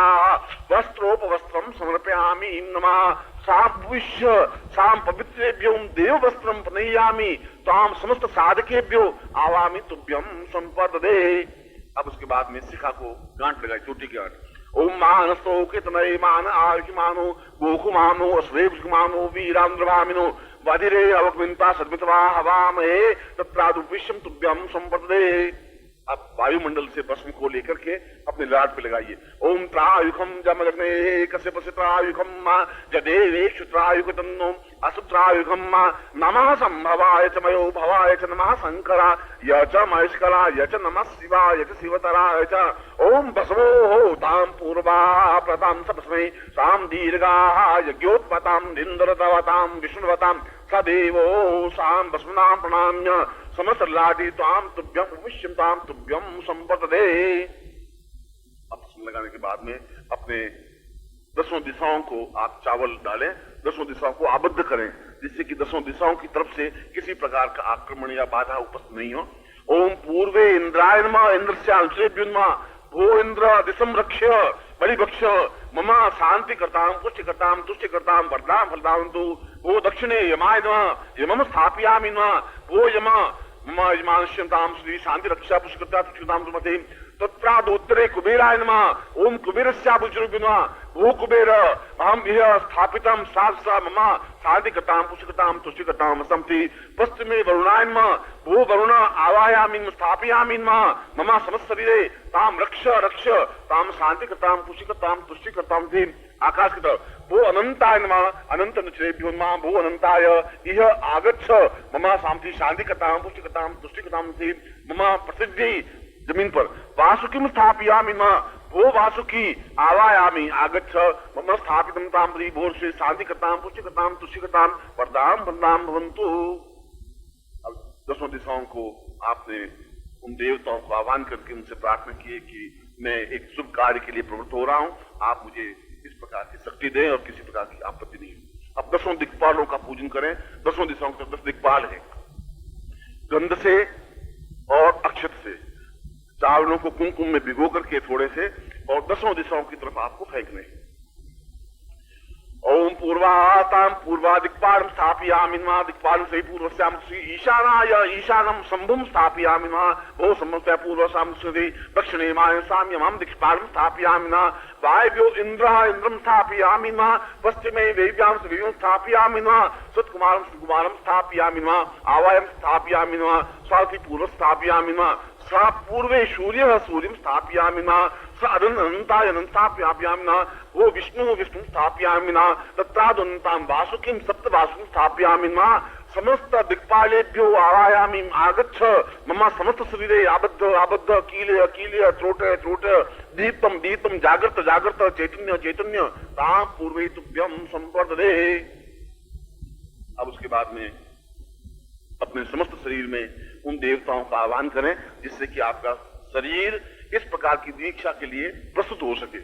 वस्त्रोपवस्त्रम समर्पयामि नमः। साभुष्य साम पवित्रेभ्यो देव वस्त्रम पनयामि ताम समस्त साधकेभ्यो आवामि तुभ्यम संपददे। अब उसके बाद में शिखा को गांठ लगाई, चोटी की गांठ। ओम मानसो कितनय मान आयुष्मानो गोकुमानो अश्वेभुमानो वीरांद्रभामिनो वादिरे अवक्विंता सद्मितवा हवामहे तत्रादु विश्वम तुभ्यम संपददे। अब वायुमंडल से भस्म को लेकर के अपने लाट पे लगाइए। ओम त्रायुखम जमग्ने कश्यप त्रायुखम जदेवेक्षु त्रायुख तन्नो असुत्रायुखम नमः संभवाय च मयो भवाय च नमः शंकरा य च महेश्करा य च नमः शिवाय च शिवतराय च। ओम भस्मो हो ताम पूर्वा प्रताम सपस्मै साम दीर्घा यज्ञोत्पताम इंद्रदवताम विष्णुवताम सदेवो साम भस्मनाम प्रणाम्य समस्त लाठी ताम तुभ्यम विश्वम ताम तुभ्यम संपददे। अब लगाने के बाद में अपने 10 दिशाओं को आप चावल डालें, 10 दिशाओं को आबद्ध करें जिससे कि 10 दिशाओं की तरफ से किसी प्रकार का आक्रमण या बाधा उपस्थित नहीं हो। ओम पूर्वे इंद्राय नमः इंद्रस्यांशेभ्यो नमः भो इंद्र दिशम रक्ष्य बलिभक्ष मम शांति करताम पुष्टि करताम तुष्टि करताम वरदाम फलदाम तु भो दक्षिणे यमाय नमः यमम स्थापयामि नमः भो यम मम यजमानस्यताम श्री शांति रक्षा पुष्कृता तुष्यताम सुमते तत्रादोत्तरे कुबेराय नमः। ओम कुबेरस्याभुजरूपिण नमः। भो कुबेर अहम यह स्थापितम साधसा मम साधिकताम पुष्कृताम तुष्यताम संति पश्चिमे वरुणाय नमः। भो वरुण आवायामि स्थापयामि नमः। मम समस्त शरीरे ताम रक्ष रक्ष ताम शांतिकताम पुष्कृताम तुष्यताम थी आकाश की तरफ। भो अनंताय नमः। अनंत नचरेभ्यो नमः। भो अनंताय इह आगच्छ मम शांति शांतिकताम पुष्कृताम तुष्यताम थी मम प्रसिद्धि जमीन पर। वासुकिम स्थापयामि नमः। भो वासुकी आवायामि आगच्छ मम स्थापितं ताम प्री भोर से शांतिकताम पुष्यकताम तुष्यकताम वरदाम वरदाम भवन्तु। अब 10 दिशाओं को आपने उन देवताओं को आह्वान करके उनसे प्रार्थना की कि मैं एक शुभ कार्य के लिए प्रवृत्त हो रहा हूं, आप मुझे इस प्रकार की शक्ति दें और किसी प्रकार की आपत्ति नहीं हो। अब 10 दिक्पालों का पूजन करें। 10 दिशाओं के 10 दिक्पाल है। गंध से और अक्षत से चावलों को कुमकुम में भिगो करके थोड़े से और 10 दिशाओं की तरफ आपको फेंकने हैं। ओम पूर्वाताम पूर्वादिक्पालम स्थापयामि नमः। दिक्पाल से पूर्वस्याम श्री ईशानाय ईशानम शंभुम स्थापयामि नमः। भो शंभुस्य पूर्वस्याम श्री दक्षिणे माय साम्यमं दिक्पालम स्थापयामि नमः। वायव्यो इंद्रः इंद्रम स्थापयामि नमः। पश्चिमे वेव्यां वेव्यं स्थापयामि नमः। सत्कुमारं सुकुमारं स्थापयामि नमः। आवायं स्थापयामि नमः। स्वाति पूर्व स्थापयामि नमः। सा पूर्वे सूर्यः सूर्यं स्थापयामि नमः। स अनन्ताय अनन्तं स्थापयामि नमः। वो विष्णु विष्णु स्थापयामि नमः। तत्रादुन्तां वासुकीं सप्त वासुकीं स्थापयामि नमः। समस्त दिक्पालेभ्यो आवायामि आगच्छ मम समस्त शरीरे आबद्ध आबद्ध कीले कीले त्रोटे त्रोटे दीप्तं दीप्तं जागृत जागृत चैतन्य चैतन्य तां पूर्वे तुभ्यं संवर्धते। अब उसके बाद में अपने समस्त शरीर में उन देवताओं का आह्वान करें जिससे कि आपका शरीर इस प्रकार की दीक्षा के लिए प्रस्तुत हो सके।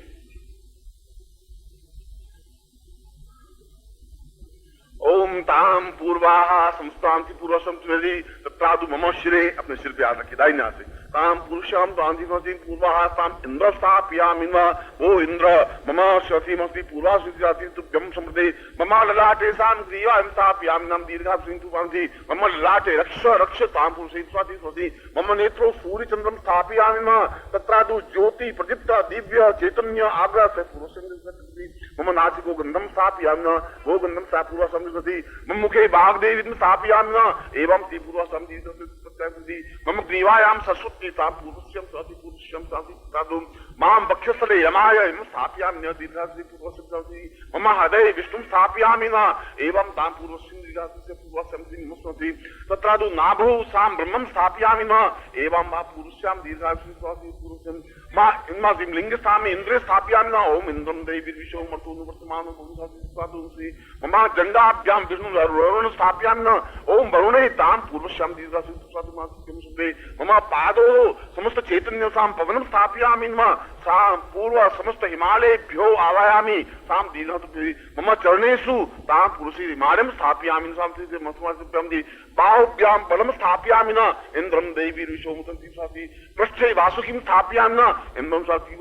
ओम ताम पूर्वाः संस्थांति पूर्व संस्कृति तत्रादु मम शिरे, अपने सिर पे हाथ रखिए दाहिने हाथ से। ताम पुरुषाम तांति पूर्वाः ताम इंद्र स्थापयामि नमः। वो इंद्र मम शतिमस्ति पूर्वा स्थिति तुभ्यं समृद्धे मम ललाटे साम ग्रीवां स्थापयामि नमः। दीर्घा सिंधुपांति मम ललाटे रक्ष रक्ष ताम पुरुषे स्वाति स्वाति मम नेत्रो सूर्यचंद्रम स्थापयामि नमः। तत्रादु ज्योति प्रदीप्त दिव्य चैतन्य आग्रह से पूर्व मम नासिको गंधम स्थापयामि नमः। वो गंधम सा पूर्व समृद्धि मम मुखे वाग्देवी स्थापयामि नमः। एवं ती पूर्व समृद्धि मम ग्रीवायां सरस्वती सा पूर्वस्यं स्वाति पूर्वस्यं स्वाति तत्रादु मां वक्षस्थले यमाय स्थापयामि नमः। दीर्घासि पूर्व समृद्धि मम हृदये विष्णुं स्थापयामि नमः। एवं तां पूर्वस्यं दीर्घासि पूर्व समृद्धि नमस्ते तत्रादु नाभौ सां ब्रह्मं स्थापयामि नमः। एवं मा पूर्वस्यां दीर्घासि स्वाति पूर्वस्यं मा लिंग स्थामे इंद्रे स्थापयामि नमः। ओम इंद्रं देवी विश्वं मर्तुनु वर्तमानो भविष्यति मम जंगाभ्यां विष्णु वरुण स्थापयामि नमः। ओम वरुणे तां पूर्वस्यां दीर्घासि स्वाति मम पादो समस्त चैतन्य सां पवनं स्थापयामि नमः। सां पूर्व समस्त हिमालयेभ्यो आवायामि सां दीर्घासि मम चरणेषु तां पुरुषी हिमालयं स्थापयामि नमः। बाहुभ्यां बलं स्थापयामि नमः। इंद्रं देवी विश्वमुतन्ति स्वाति पृष्ठे वासुकीं स्थापयामि नमः। इंद्रं स्वाति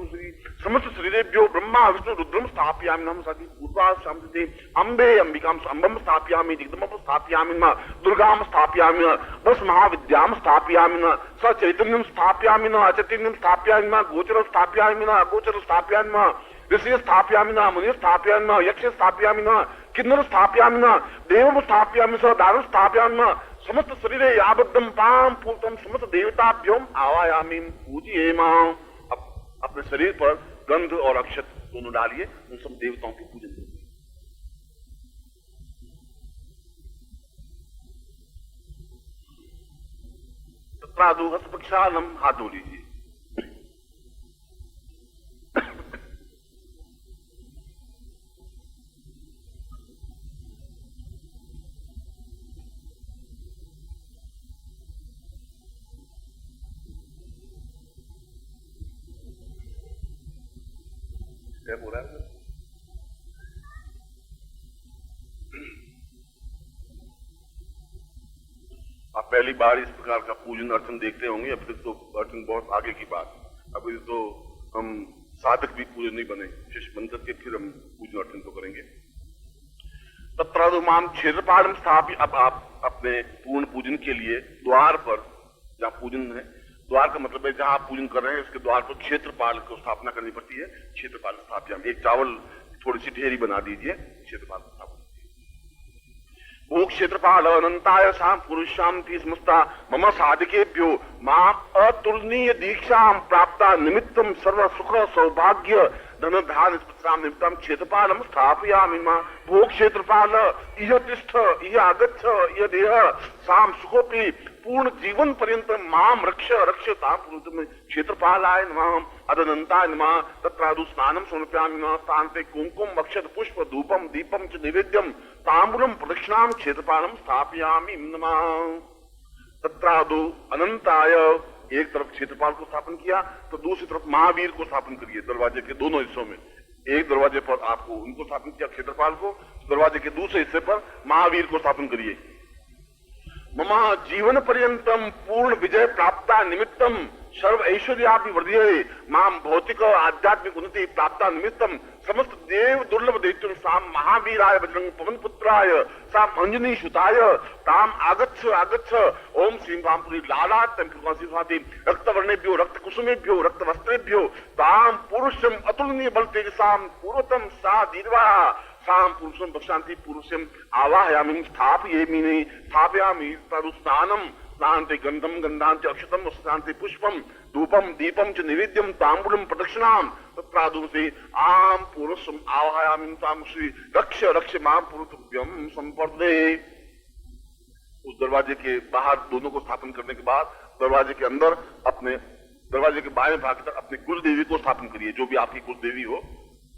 समस्त शरीरेभ्यो ब्रह्मा विष्णु रुद्रं स्थापयामि नमः। स्वाति पूर्वा शांति अम्बे अंबिकां अम्बं स्थापयामि दिग्दमं स्थापयामि नमः। दुर्गां स्थापयामि नमः। दश महाविद्यां स्थापयामि नमः। स चैतन्यं स्थापयामि नमः। अचैतन्यं स्थापयामि नमः। गोचरं स्थापयामि नमः। अगोचरं स्थापयामि नमः। ऋषि स्थापयामि नमः। मुनि स्थापयामि नमः। यक्ष स्थापयामि नमः। किन्नर स्थापयामि नमः। देवं स्थापयामि स दानव स्थापयामि नमः। समस्त शरीरे आबद्धं पां पूर्तं समस्त देवताभ्यों आवायामि पूजयेम। अपने शरीर पर गंध और अक्षत दोनों डालिए, उन सब देवताओं की पूजन करिए। तत्रादु हस्तप्रक्षालनम, हाथ धो लीजिए। हो रहा है आप पहली बार इस प्रकार का पूजन अर्चन देखते होंगे। अब तक तो अर्चन बहुत आगे की बात, अभी तो हम साधक भी पूजन नहीं बने, शिष्य बन करके फिर हम पूजन अर्चन तो करेंगे। तत्रादु मां क्षेत्रपालम स्थापि। अब आप अपने पूर्ण पूजन के लिए द्वार पर जहाँ पूजन है, द्वार का मतलब है जहाँ आप पूजन कर रहे हैं उसके द्वार पर क्षेत्रपाल को स्थापना करनी पड़ती है। क्षेत्रपाल स्थापयामि, एक चावल थोड़ी सी ढेरी बना दीजिए, क्षेत्रपाल स्थापना। भूख क्षेत्रपाल अनंताय साम पुरुषांति समस्ता मम साधकेभ्यो मां अतुलनीय दीक्षां प्राप्ता निमित्तम सर्व सुख सौभाग्य धन धान निमित्तम क्षेत्रपालम स्थापयामि मां। भोग क्षेत्रपाल इह तिष्ठ इह आगच्छ इह देह साम सुखोपि पूर्ण जीवन पर्यंत माम रक्ष रक्षतां पुरुषम क्षेत्रपालाय नमः अदनंताय नमः। तत्रादु स्नानं समर्पयामि नमः। स्थानते कुंकुम अक्षत पुष्प धूपम दीपम च नैवेद्यम ताम्बूलम प्रदक्षिणां क्षेत्रपालम स्थापयामि नमः। तत्रादु अनंताय, एक तरफ क्षेत्रपाल को स्थापन किया तो दूसरी तरफ महावीर को स्थापन करिए दरवाजे के दोनों हिस्सों में। एक दरवाजे पर आपको उनको स्थापन किया क्षेत्रपाल को, दरवाजे के दूसरे हिस्से पर महावीर को स्थापन करिए। मम जीवन पर्यंतम पूर्ण विजय प्राप्ता निमित्तम सर्व ऐश्वर्यापि वर्धये माम भौतिक आध्यात्मिक उन्नति प्राप्ता निमित्तम समस्त देव दुर्लभ दैत्यों साम महावीराय बजरंग पवन पुत्राय साम अंजनी सुताय ताम आगच्छ आगच्छ ओम श्रीं वामपुरी लालात् तंकृकासी रक्तवर्णेभ्यो रक्त कुसुमेभ्यो रक्त वस्त्रेभ्यो ताम पुरुषम अतुलनीय बल तेजसाम पूर्वतम सा दीर्घा साम पुरुषम बक्षांति पुरुषम आवाहयामि स्थापयामि तदु स्नानम स्नान्ते गंधम गंधांते अक्षतम स्नान्ते पुष्पम धूपम दीपम च नैवेद्यम तांबूलम प्रदक्षिणाम तत्रादु से आम पुरुषम आवाहयामि ताम श्री रक्ष रक्ष मां पुरुषभ्यम संपर्दे। उस दरवाजे के बाहर दोनों को स्थापन करने के बाद दरवाजे के अंदर अपने दरवाजे के बाएं भाग तक अपनी कुल देवी को स्थापन करिए, जो भी आपकी कुल देवी हो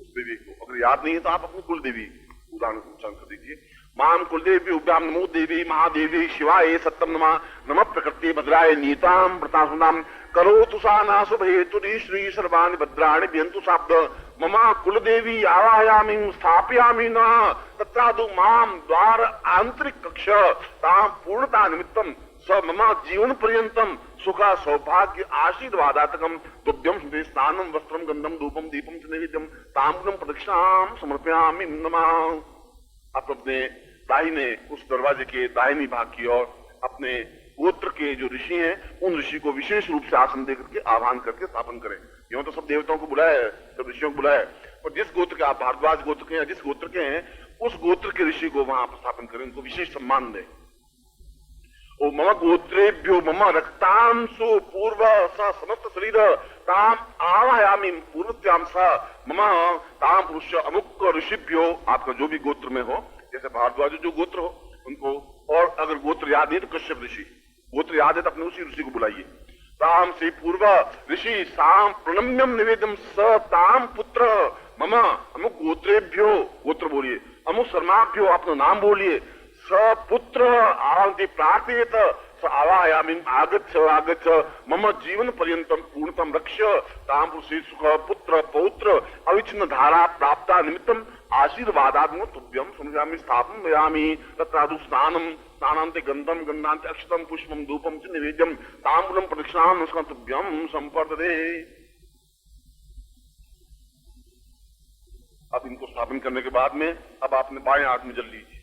उस देवी को। अगर याद नहीं है तो आप अपनी कुल देवी उच्चारण कर दीजिए। माम कुलदेवी उभ्याम नमो देवी महादेवी शिवाय सत्यम नमः नमः प्रकृति भद्राय नीताम व्रतासुनाम करोतु सा नाशुभे तुरी श्री सर्वाणि भद्राणि व्यंतु शाब्द मम कुलदेवी आवाहयामि स्थापयामि न तत्रादु माम द्वार आंतरिक कक्ष ताम पूर्णता निमित्तम स मम जीवन पर्यंतम सुख सौभाग्य आशीर्वादातकम तुभ्यम स्नानम वस्त्रम गंधम धूपम दीपम च नैवेद्यम ताम्बूलम प्रदक्षिणाम समर्पयामि नमः। आप अपने दाहिने उस दरवाजे के दाहिनी भाग की ओर अपने गोत्र के जो ऋषि हैं उन ऋषि को विशेष रूप से आसन देकर के आह्वान करके स्थापन करें। यूं तो सब देवताओं को बुलाया है, सब ऋषियों को बुलाया है, और जिस गोत्र के आप भारद्वाज गोत्र के हैं, जिस गोत्र के हैं उस गोत्र के ऋषि को वहां पर स्थापन करें, उनको विशेष सम्मान दें। ओ मम गोत्रेभ्यो मम रक्तांशु पूर्व स समस्त शरीर ताम आवाहयामि पूर्वत्याम स मम ताम पुरुष अमुक ऋषिभ्यो, आपका जो भी गोत्र में हो, जैसे भारद्वाज जो गोत्र हो उनको, और अगर गोत्र याद नहीं तो कश्यप ऋषि, गोत्र याद है तो अपने उसी ऋषि को बुलाइए। ताम से पूर्व ऋषि साम प्रणम्यम निवेदम स ताम पुत्र मम अमुक गोत्रेभ्यो, गोत्र बोलिए, अमुक शर्माभ्यो अपना नाम बोलिए, सपुत्र आंति प्रार्थयेत स आवाहयामि आगच्छ आगच्छ मम जीवन पर्यंतम पूर्णतम रक्ष ताम पुरुषे सुख पुत्र पौत्र अविच्छिन्न धारा प्राप्ता निमित्तम आशीर्वादात्म तुभ्यम समझामि स्थापयामि तत्रादु स्नानम स्नानान्ते गंधम गंधान्ते अक्षतम पुष्पम धूपम च नैवेद्यम ताम्बूलम प्रदक्षिणाम नमस्कार तुभ्यम संपर्दते। अब इनको स्थापन करने के बाद में अब आपने बाएं हाथ में जल लीजिए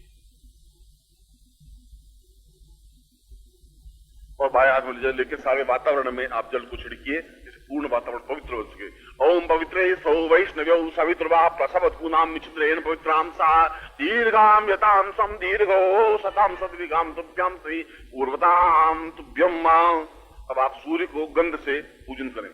और बाएं हाथ में जल लेके सारे वातावरण में आप जल को छिड़किए जिससे पूर्ण वातावरण पवित्र हो सके। ओम पवित्रे सौ वैष्णव्यौ सवितुर्वा प्रसवत्पूनाम निचित्रेण पवित्राम सा दीर्घाम यताम सम दीर्घो सताम सद्विगाम तुभ्याम श्री पूर्वताम तुभ्यम। अब आप सूर्य को गंध से पूजन करें,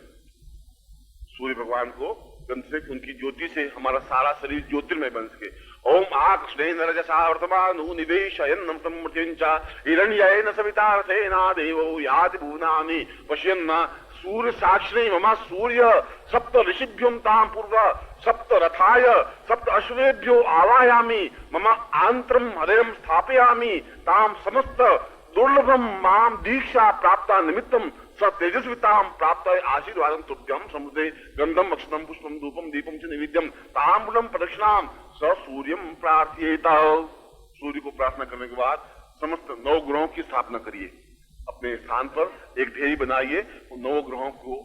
सूर्य भगवान को गंध से, उनकी ज्योति से हमारा सारा शरीर ज्योतिर्मय बन सके। ओम आकृष्णेन रजसा वर्तमानु निवेशयन्नं समृतिञ्च हिरण्येन सवितार्थेन देवो याति भुवनानि पश्यन्न सूर्य साक्षिणे मम सूर्य सप्त ऋषिभ्यों ताम पूर्व सप्त रथाय सप्त अश्वेभ्यो आवाहयामि मम आंत्रम हृदयं स्थापयामि ताम समस्त दुर्लभम माम दीक्षा प्राप्ता निमित्तम स तेजस्विताम प्राप्त आशीर्वादम तुभ्यम समुदे गंधम अक्षतम पुष्पम धूपम दीपम च नैवेद्यम ताम्बूलम प्रदक्षिणाम स सूर्यम प्रार्थयेत। सूर्य को प्रार्थना करने के बाद समस्त 9 ग्रहों की स्थापना करिए, अपने स्थान पर एक ढेरी बनाइए, 9 ग्रहों को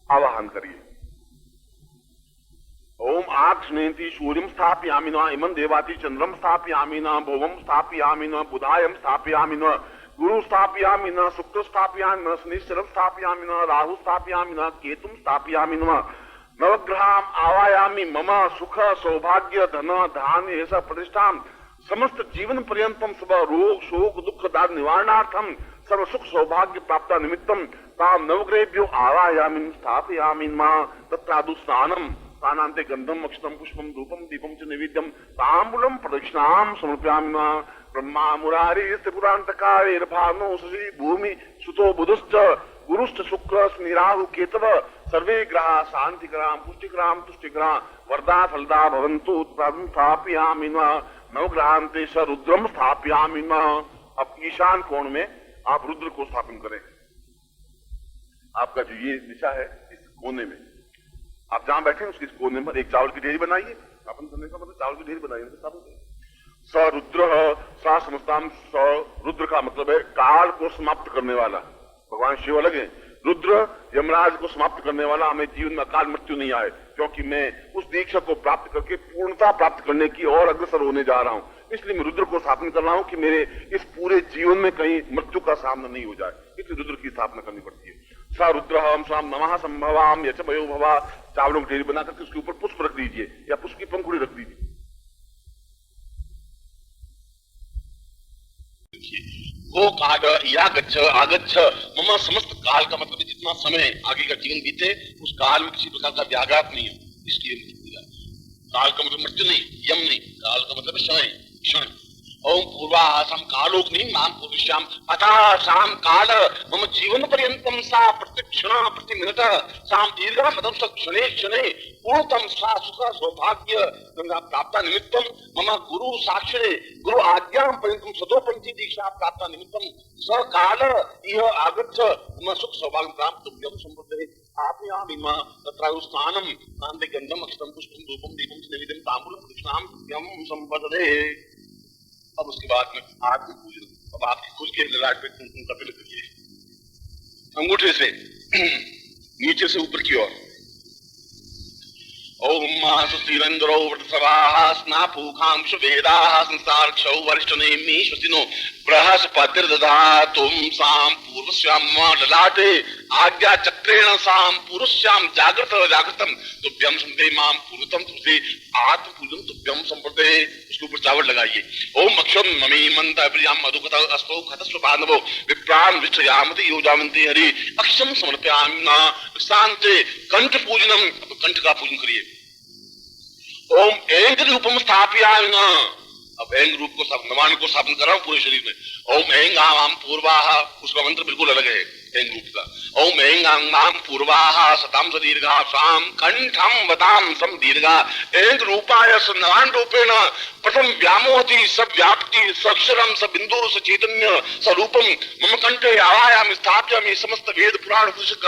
आवाहन करिए। ओम आक्षणेति सूर्यम स्थापयामि न इमं देवाति चंद्रम स्थापयामि न भौवम स्थापयामि न बुधायम स्थापयामि न गुरु स्थापयामि न, शुक्र स्थापयामि न, शनिश्चरं स्थापयामि न, राहु स्थापयामि न, केतुं स्थापयामि न, नवग्रहाम आवायामि मम सुख सौभाग्य धन धान्य ऐसा प्रतिष्ठा समस्त जीवन पर्यंतम सब रोग शोक दुख दार निवारणार्थम सर्व सुख सौभाग्य प्राप्त निमित्तम ताम नवग्रहेभ्यो आवायामि स्थापयामि मां तत्रादु स्नानम स्नानान्ते गंधम अक्षतम पुष्पम धूपम दीपम च नैवेद्यम तांबूलम प्रदक्षिणाम समर्पयामि मां ब्रह्मा मुरारी त्रिपुरांतकारेर भानो शशि भूमि सुतो बुधश्च गुरुश्च शुक्र शनि राहु केतव सर्वे ग्रहा शांतिग्राम पुष्टिग्राम तुष्टिग्राम वरदा फलदा भवन्तु स्थापयामि नवग्रहांते स रुद्रम स्थापयामि। अब ईशान कोण में आप रुद्र को स्थापन करें। आपका जो ये दिशा है इस कोने में आप जहां बैठे हैं उसके इस कोने पर एक चावल की ढेरी बनाइए। स्थापन करने का मतलब चावल की ढेरी बनाइए स्थापन करें। स रुद्र सा समस्ताम स रुद्र का मतलब है काल को समाप्त करने वाला। भगवान शिव अलग है। रुद्र यमराज को समाप्त करने वाला, हमें जीवन में अकाल मृत्यु नहीं आए, क्योंकि मैं उस दीक्षा को प्राप्त करके पूर्णता प्राप्त करने की और अग्रसर होने जा रहा हूं। इसलिए मैं रुद्र को स्थापना कर रहा हूं कि मेरे इस पूरे जीवन में कहीं मृत्यु का सामना नहीं हो जाए, इसलिए रुद्र की स्थापना करनी पड़ती है। सा रुद्र हम स्वाम नमः संभवाम यच भयो भवा। चावलों की ढेरी बना करके उसके ऊपर पुष्प रख दीजिए या पुष्प की पंखुड़ी रख दीजिए। वो काल या गच्छ आगच्छ मम समस्त काल का मतलब जितना समय आगे का जीवन बीते उस काल में किसी प्रकार का व्याघात नहीं हो, इसलिए काल का मतलब मृत्यु नहीं, यम नहीं, काल का मतलब समय क्षण। ओम पूर्वा साम कालोक नहीं नाम पुरुष्याम अतः साम काल मम जीवन पर्यंतम सा प्रतिक्षण प्रति मिनट साम दीर्घा मतलब क्षणे क्षणे पूर्णतम सा सुख सौभाग्य गंगा प्राप्त निमित्तम मम गुरु साक्षरे गुरु आज्ञा पर्यंतम सदोपंथी दीक्षा प्राप्त निमित्तम स काल यह आगच्छ मम सुख सौभाग्य प्राप्त संबुद्धे आपयामि मा तत्र स्नानम नान्ते गंधम अक्षतम पुष्पम धूपम दीपम च नैवेद्यम तांबूलम प्रदक्षिणाम यम संपदे। अब उसके बाद में आत्म पूजन। अब आपकी खुद के ललाट पे कुमकुम का तिलक करिए, अंगूठे से नीचे से ऊपर की ओर। ओम महासुस्तिरंद्रो वटसवाः स्नापूखांश वेदाः संसार क्षौ वरिष्ठ नेमि श्वसिनो बृहस्पतिर्दधातुं साम पूर्वस्याम ललाटे आज्ञा चक्रेण साम पूर्वस्याम जागृत जागृतम तुभ्यम संते माम पूर्वतम तुझे आत्म पूजन तुभ्यम संप्रदे। उसके ऊपर चावल लगाइए। ओम अक्षम नमी मंत प्रियाम मधुकत अस्तो खतस्व बांधवो विप्रान विष्ठयामति योजामन्ति हरि अक्षम समर्पयामि न शांते कंठ पूजनम। कंठ का पूजन करिए। ओम ऐंग रूपम स्थापयामि न। अब ऐंग रूप को नवान को स्थापन कर रहा हूं पूरे शरीर में। ओम ऐंग आम पूर्वाह, उसका मंत्र बिल्कुल अलग है ऐंग रूप का। ओम ऐंग आम पूर्वाह सताम सदीर्घा साम कंठम वताम सम दीर्घा। ऐंग रूपाय नवान रूपेण प्रथम व्यामोहति सब व्याप्ति सक्षरम स बिंदु स चैतन्य स्वरूपम मम कंठे आवायामि स्थापयामि समस्त वेद पुराण उपनिषद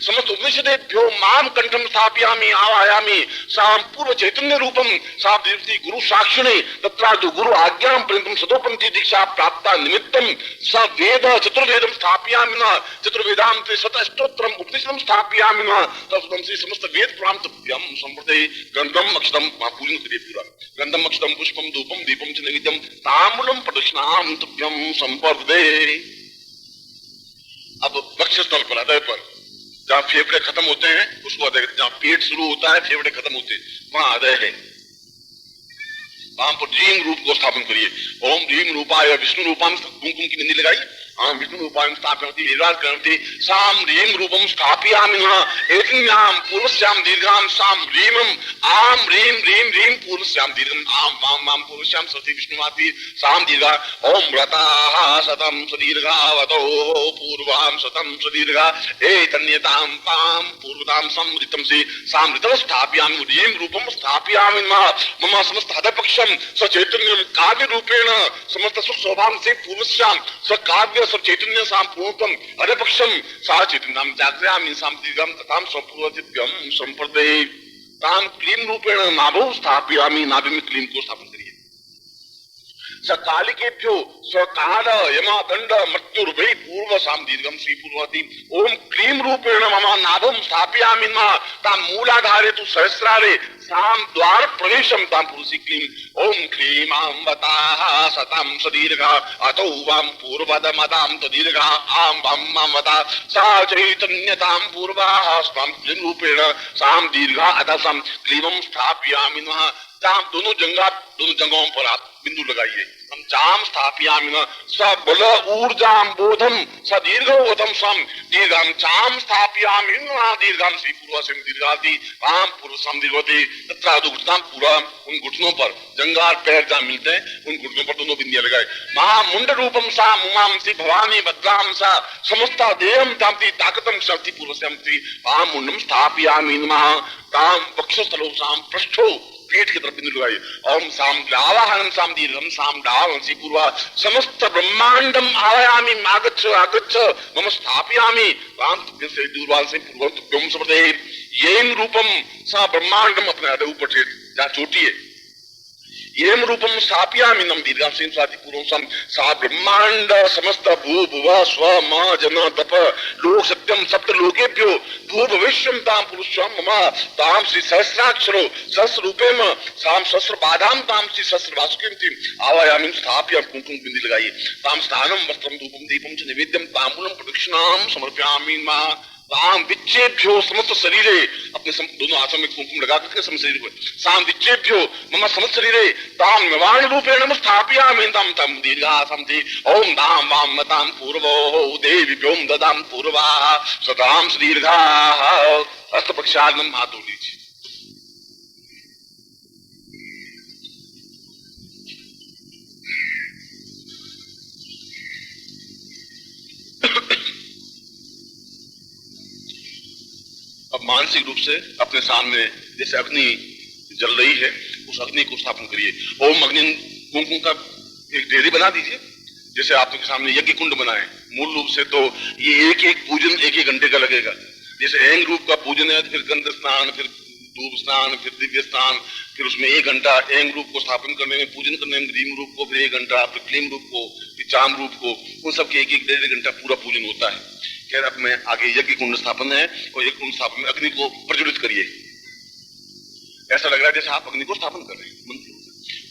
समस्त उपनिषदेभ्यो माम कंठम स्थापयामि आवायामि साम पूर्व चैतन्य रूपम सा देवती गुरु साक्षिणे तत्र गुरु आज्ञां पर्यन्तं सतोपंथी दीक्षा प्राप्ता निमित्तम स वेद चतुर्वेदं स्थापयामि न चतुर्वेदान्ते शतस्तोत्रम उपनिषदं स्थापयामि न तत्सदं से समस्त वेद पुराण तुभ्यम संप्रदे। गंधम अक्षतम पूजन करिए पूरा। गंधम अक्षतम पुष्पम धूपम दीपम च नैवेद्यम तांबूलम प्रदक्षिणाम तुभ्यम संप्रदे। अब वक्षस्थल पर हृदय पर जहाँ फेफड़े खत्म होते हैं उसको हृदय, जहाँ पेट शुरू होता है फेफड़े खत्म होते हैं वहां हृदय है। वहां पर ह्रीम रूप को स्थापन करिए। ओम ह्रीम रूपाय विष्णु रूपाम कुमकुम की बिंदी लगाई। विष्णु रूपाय स्थापयति विराज करते साम ह्रीम रूपम स्थापयामि एतन्याम पूर्वस्याम दीर्घाम साम ह्रीमम आम ह्रीम ह्रीम ह्रीम पूर्वस्याम दीर्घम आम वाम वाम पूर्वस्याम सरस्वती विष्णुमाति साम दीर्घा। ओम व्रताः शतं सुदीर्घावतो पूर्वां शतं सुदीर्घा एतन्यतां पां पूर्वतां समृतं से साम ऋतव स्थापयामि ह्रीम रूपम स्थापयामि मम समस्त हृदयपक्षम सचैतन्यम काव्य रूपेण समस्त सुख स्वभाव से पूर्वस्याम स काव्य सब चैतन्य साम पूर्णतम हृदयपक्षम सा चैतन्यम जागृयामि साम दीर्घम तथाम स्वपूर्वदिव्यम संप्रदे। ताम क्लीन रूपेण नाभौ स्थापयामि। नाभि में क्लीन को स्थापन करिए। सकालिकेभ्यो स्वकाल यमा दंड मृत्युर्भै पूर्व साम दीर्घम श्री पूर्वती ओम क्लीम रूपेण मम नाभम स्थापयामि नमः ताम मूलाधारे तु सहस्रारे साम द्वार प्रवेशम ताम पुरुषी क्लीम ओम क्लीम अम्बताः सताम सदीर्घा अतो वाम पूर्वदमताम तदीर्घा आम वाम मता सा चैतन्यताम पूर्वाः स्वाम क्लीम रूपेण साम दीर्घा अतः साम क्लीमम स्थापयामि नमः ताम दोनों जगहों पर आप बिंदु लगाइए। हम चाम स्थापयामि न सबल ऊर्जाम बोधम स दीर्घोतम सम दीर्घम चाम स्थापयामि न दीर्घम श्री पूर्व से दीर्घाति आम पुरुषम दीर्घोति तथा घुटना पूरा उन घुटनों पर जंगार पैर जहां मिलते हैं उन घुटनों पर दोनों बिंदियां लगाए। महामुंड रूपम सा मुमाम सी भवानी भद्राम सा समस्ता देहम तामति ताकतम शक्ति पूर्व से आम मुंडम स्थापयामि नमः ताम वक्षस्थलो साम पृष्ठो पेट की तरफ बिंदु लगाइए। ओम साम आवाहनम साम दीर्घम साम डावंसी पूर्वा समस्त ब्रह्मांडम आवायामि आगच्छ आगच्छ मम स्थापयामि राम से दूरवाल से पूर्व तुभ्यम समर्थे येन रूपम सा ब्रह्मांडम अपने आधे ऊपर से जहां चोटी है येम रूपम स्थापयामि नम दीर्घम से स्वाति पूर्वम सम सा ब्रह्मांड समस्त भू भुवा स्व म जन तप लोक सत्यम सप्त लोकेभ्यो भू भविष्यम ताम पुरुषम मम ताम श्री सहस्राक्षरो सहस्र रूपेम साम सहस्र बाधाम ताम श्री सहस्र वासुकिम आवायामि स्थापयामि कुंकुम बिंदी लगाइए। ताम स्थानम वस्त्रम धूपम दीपम च नैवेद्यम तांबूलम प्रदक्षिणाम समर्पयामि नमः ताम विच्छेभ्यो समस्त शरीरे अपने दोनों हाथों में कुंकुम लगा करके समस्त शरीर को साम विच्छेभ्यो मम समस्त शरीरे ताम नवाण रूपेण स्थापयामि ताम तम दीर्घा समति ओम दाम वाम मताम पूर्वो देवीभ्योम ददाम पूर्वा सदाम दीर्घा हस्त प्रक्षालनम हाथ धो लीजिए। अब मानसिक रूप से अपने सामने जैसे अग्नि जल रही है उस अग्नि को स्थापन करिए। ओम अग्नि कुंकुम का एक डेरी बना दीजिए जैसे आपके सामने यज्ञ कुंड बनाए। मूल रूप से तो ये एक एक पूजन एक एक घंटे का लगेगा। जैसे ऐंग रूप का पूजन है फिर गंध स्नान फिर धूप स्नान फिर दिव्य स्नान फिर उसमें 1 घंटा ऐंग रूप को स्थापन करने में पूजन करने में ग्रीम रूप को फिर 1 घंटा फिर क्लीम रूप को फिर चाम रूप को उन सबके एक एक 1.5 घंटा पूरा पूजन होता है। खैर अब मैं आगे यज्ञ कुंड स्थापन है और यज्ञ कुंड स्थापन में अग्नि को प्रज्वलित करिए। ऐसा लग रहा है जैसे आप अग्नि को स्थापन कर रहे हैं। मंत्र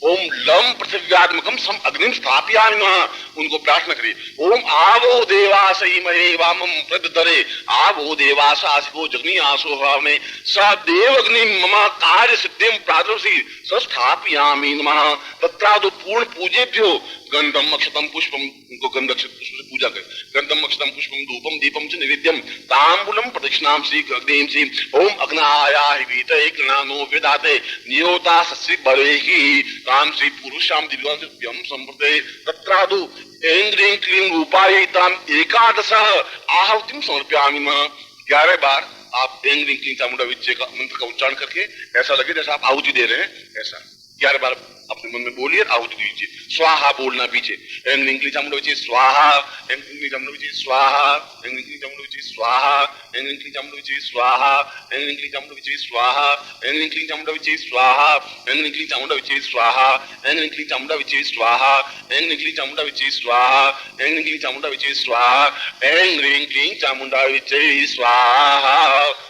ओम लम पृथ्व्यात्मकम सम अग्निम स्थापयामि नमः उनको प्रार्थना करिए। ओम आवो देवासई महे वामम प्रदरे आवो देवासासिवो जग्नि आसो भावने स देव अग्नि मम कार्य सिद्धिम प्रादुर्षि स्थापयामि नमः तत्रादो पूर्ण पूजेभ्यो गंधम अक्षतम पुष्पम उनको गंध अक्षत पुष्प से पूजा करें। गंधम अक्षतम पुष्पम धूपम दीपम च नैवेद्यम तांबूलम प्रदक्षिणाम श्री अग्निम श्री ओम अग्नाया वीतये कृणानो विदाते नियोता सस्रि बरेहि ताम श्री पुरुषाम दिव्यम संप्रते तत्रादु ऐंद्रीं क्लीं रूपायै ताम एकादश आहुतिम समर्पयामि नमः। 11 बार आप ऐंद्रीं क्लीं चामुंडा विच्चे का मंत्र का उच्चारण करके ऐसा लगे जैसे आप आहुति दे रहे हैं। ऐसा 11 बार अपने मन में बोलिए आहुति दीजिए। स्वाहा बोलना पीछे ऐंग्लिंग क्लीं चामुंडा विच्चे स्वाहा ऐंग्लिंग क्लीं चामुंडा विच्चे स्वाहा ऐंग्लिंग क्लीं चामुंडा विच्चे स्वाहा ऐंग्लिंग क्लीं चामुंडा विच्चे स्वाहा ऐंग्लिंग क्लीं चामुंडा विच्चे स्वाहा ऐंग्लिंग क्लीं चामुंडा विच्चे स्वाहा ऐंग्लिंग क्लीं चामुंडा विच्चे स्वाहा ऐंग्लिंग क्लीं चामुंडा विच्चे स्वाहा ऐंग्लिंग क्लीं चामुंडा विच्चे स्वाहा ऐंग्लिंग क्लीं चामुंडा विच्चे स्वाहा ऐंग्लिंग क्लीं चामुंडा विच्चे स्वाहा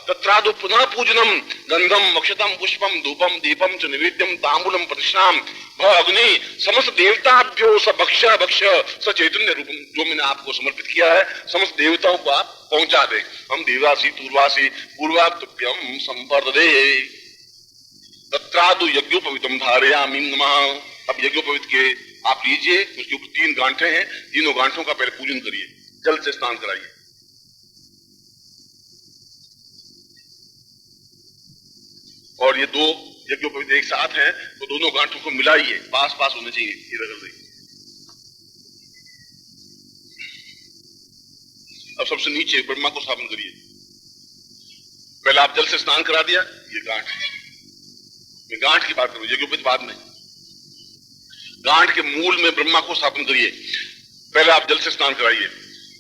तत्रादु पुनः पूजनम गंधम अक्षतम पुष्पम धूपम दीपम च नैवेद्यम तांबूलम प्रतिष्ठाम अग्नि समस्त देवताभ्यो स भक्ष भक्ष स चैतन्य रूपम जो मैंने आपको समर्पित किया है समस्त देवताओं को आप पहुंचा दे। हम देवासी पूर्वासी पूर्वाप्तभ्यम संपर्दे तत्रादु यज्ञोपवीतम धारयामि नमः। अब यज्ञोपवीत के आप लीजिए उसके ऊपर 3 गांठे हैं। तीनों गांठों का पहले पूजन करिए जल से स्नान कराइए। और ये 2 यज्ञोपवीत एक साथ हैं तो दोनों गांठों को मिलाइए पास पास होने चाहिए। ये रगड़ देंगे। अब सबसे नीचे ब्रह्मा को स्थापन करिए। पहले आप जल से स्नान करा दिया। ये गांठ मैं गांठ की बात करूं यज्ञोपवीत बाद में। गांठ के मूल में ब्रह्मा को स्थापन करिए। पहले आप जल से स्नान कराइए।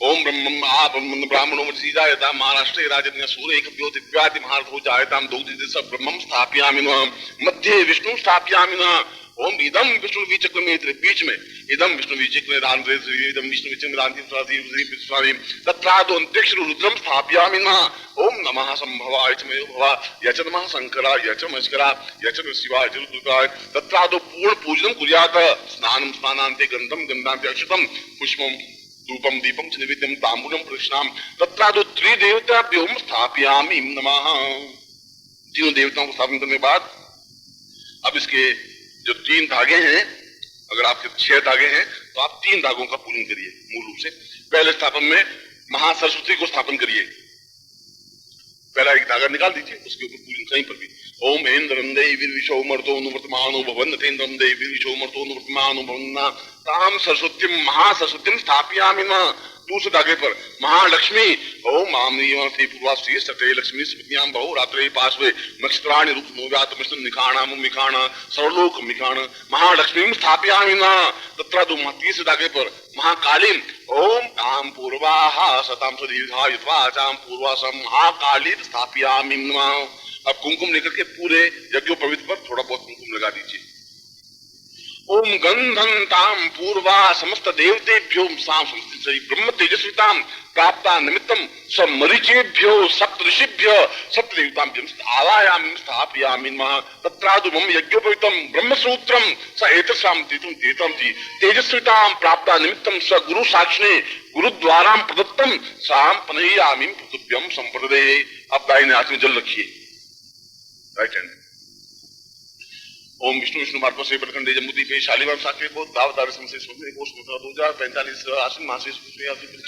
ओम ब्राह्मणों सीजायता महाराष्ट्रे राजन्य सूर्य एकभ्यो दिव्याति महारथो जायताम दौदित सब ब्रह्मम स्थापयामि नमः। मध्ये विष्णु स्थापयामि नमः। ओम इदम विष्णु विचक्र में बीच में इदम विष्णु विचक्र इदम विष्णु विचक्र तत्रादो अंतरिक्ष रुद्रम स्थापयामि नमः। ओम नमः संभवाय च मे भव यच नमः शंकराय यच मस्करा यच शिवाय च रुद्राय तत्रादो पूर्ण पूजनम कुर्यात् स्नानं स्नानान्ते गंधम गंधान्ते अक्षतम पुष्पम धूपम दीपम च निवेद्यम तांबूलम प्रदक्षिणाम तत्रादो त्रिदेवताभ्यो स्थापयामि नमः। तीनों देवताओं को स्थापन करने के बाद अब इसके जो 3 धागे हैं, अगर आपके 6 धागे हैं तो आप 3 धागों का पूजन करिए मूल रूप से। पहले स्थापन में महासरस्वती को स्थापन करिए, पहला एक धागा निकाल दीजिए, उसके ऊपर पूजन कहीं पर भी ओम इंद्रम देवीर्विशो मर्तो अनुवर्तमानो भवन तेन्द्रम देवीर्विशो मर्तो अनुवर्तमानो भवन्ना ताम सरस्वतीम महासरस्वतीम स्थापयामि नमः। दूसरे धागे पर महालक्ष्मी ओम मामनीयसी पूर्वाश्री सटे लक्ष्मी स्मृत्याम बहु रात्रे पार्श्वे नक्षत्राणि रूप नोव्यात मिश्र निखाणा मुमिखाणा सर्वलोक मिखाण महालक्ष्मी स्थापयामि नमः। तत्र दो तीसरे धागे पर महाकालीम ओम आम पूर्वाः सताम सदीर्घायुत्वाचाम पूर्वासम महाकाली स्थापयामि नमः। अब कुमकुम लेकर के पूरे यज्ञोपवीत पर थोड़ा बहुत कुमकुम लगा दीजिए। ओम गंधंताम पूर्वा समस्त देवतेभ्यो साम ब्रह्म तेजस्विताम प्राप्ता निमित्तम स मरीचेभ्यो सप्त ऋषिभ्यो सप्त देवताभ्यं आवायामि स्थापयामि नमः। तत्रादु मम यज्ञोपवीतम ब्रह्मसूत्रम स एतसाम तीर्थम जी तेजस्विताम प्राप्ता निमित्तम स गुरु साक्षिणे गुरुद्वाराम प्रदत्तम साम पनयामि पृथुभ्यम संप्रदे। अब दाहिने हाथ में जल रखिए, राइट हैंड। ओम विष्णु विष्णु मार्ग से प्रखंडे जम्बूद्वीप पे शालीवान साके को दावदार संसे सोने को 2045 आश्विन मासे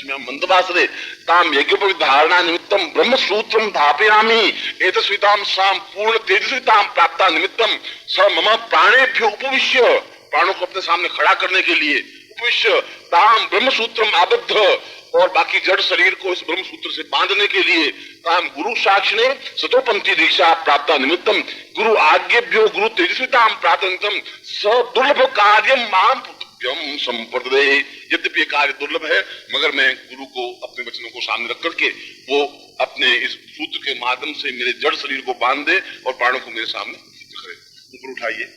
में मंदवासरे ताम यज्ञोपवीत धारणा निमित्तम ब्रह्म सूत्रम स्थापयामि एतस्विताम साम पूर्ण तेजस्विताम प्राप्ता निमित्तम स मम प्राणेभ्यो उपविश्य प्राणों को अपने सामने खड़ा करने के लिए उपविश्य ताम ब्रह्म सूत्रम आबद्ध और बाकी जड़ शरीर को इस ब्रह्म सूत्र से बांधने के लिए ताम गुरु साक्षिणे सतोपंथी दीक्षा प्राप्त निमित्तम गुरु आज्ञेभ्यो गुरु तेजस्विताम प्राप्त निमित्तम सदुर्लभ कार्य माम पृथुभ्यम संप्रदे। यद्यपि ये कार्य दुर्लभ है मगर मैं गुरु को अपने वचनों को सामने रख करके वो अपने इस सूत्र के माध्यम से मेरे जड़ शरीर को बांध दे और प्राणों को मेरे सामने करे। ऊपर उठाइए।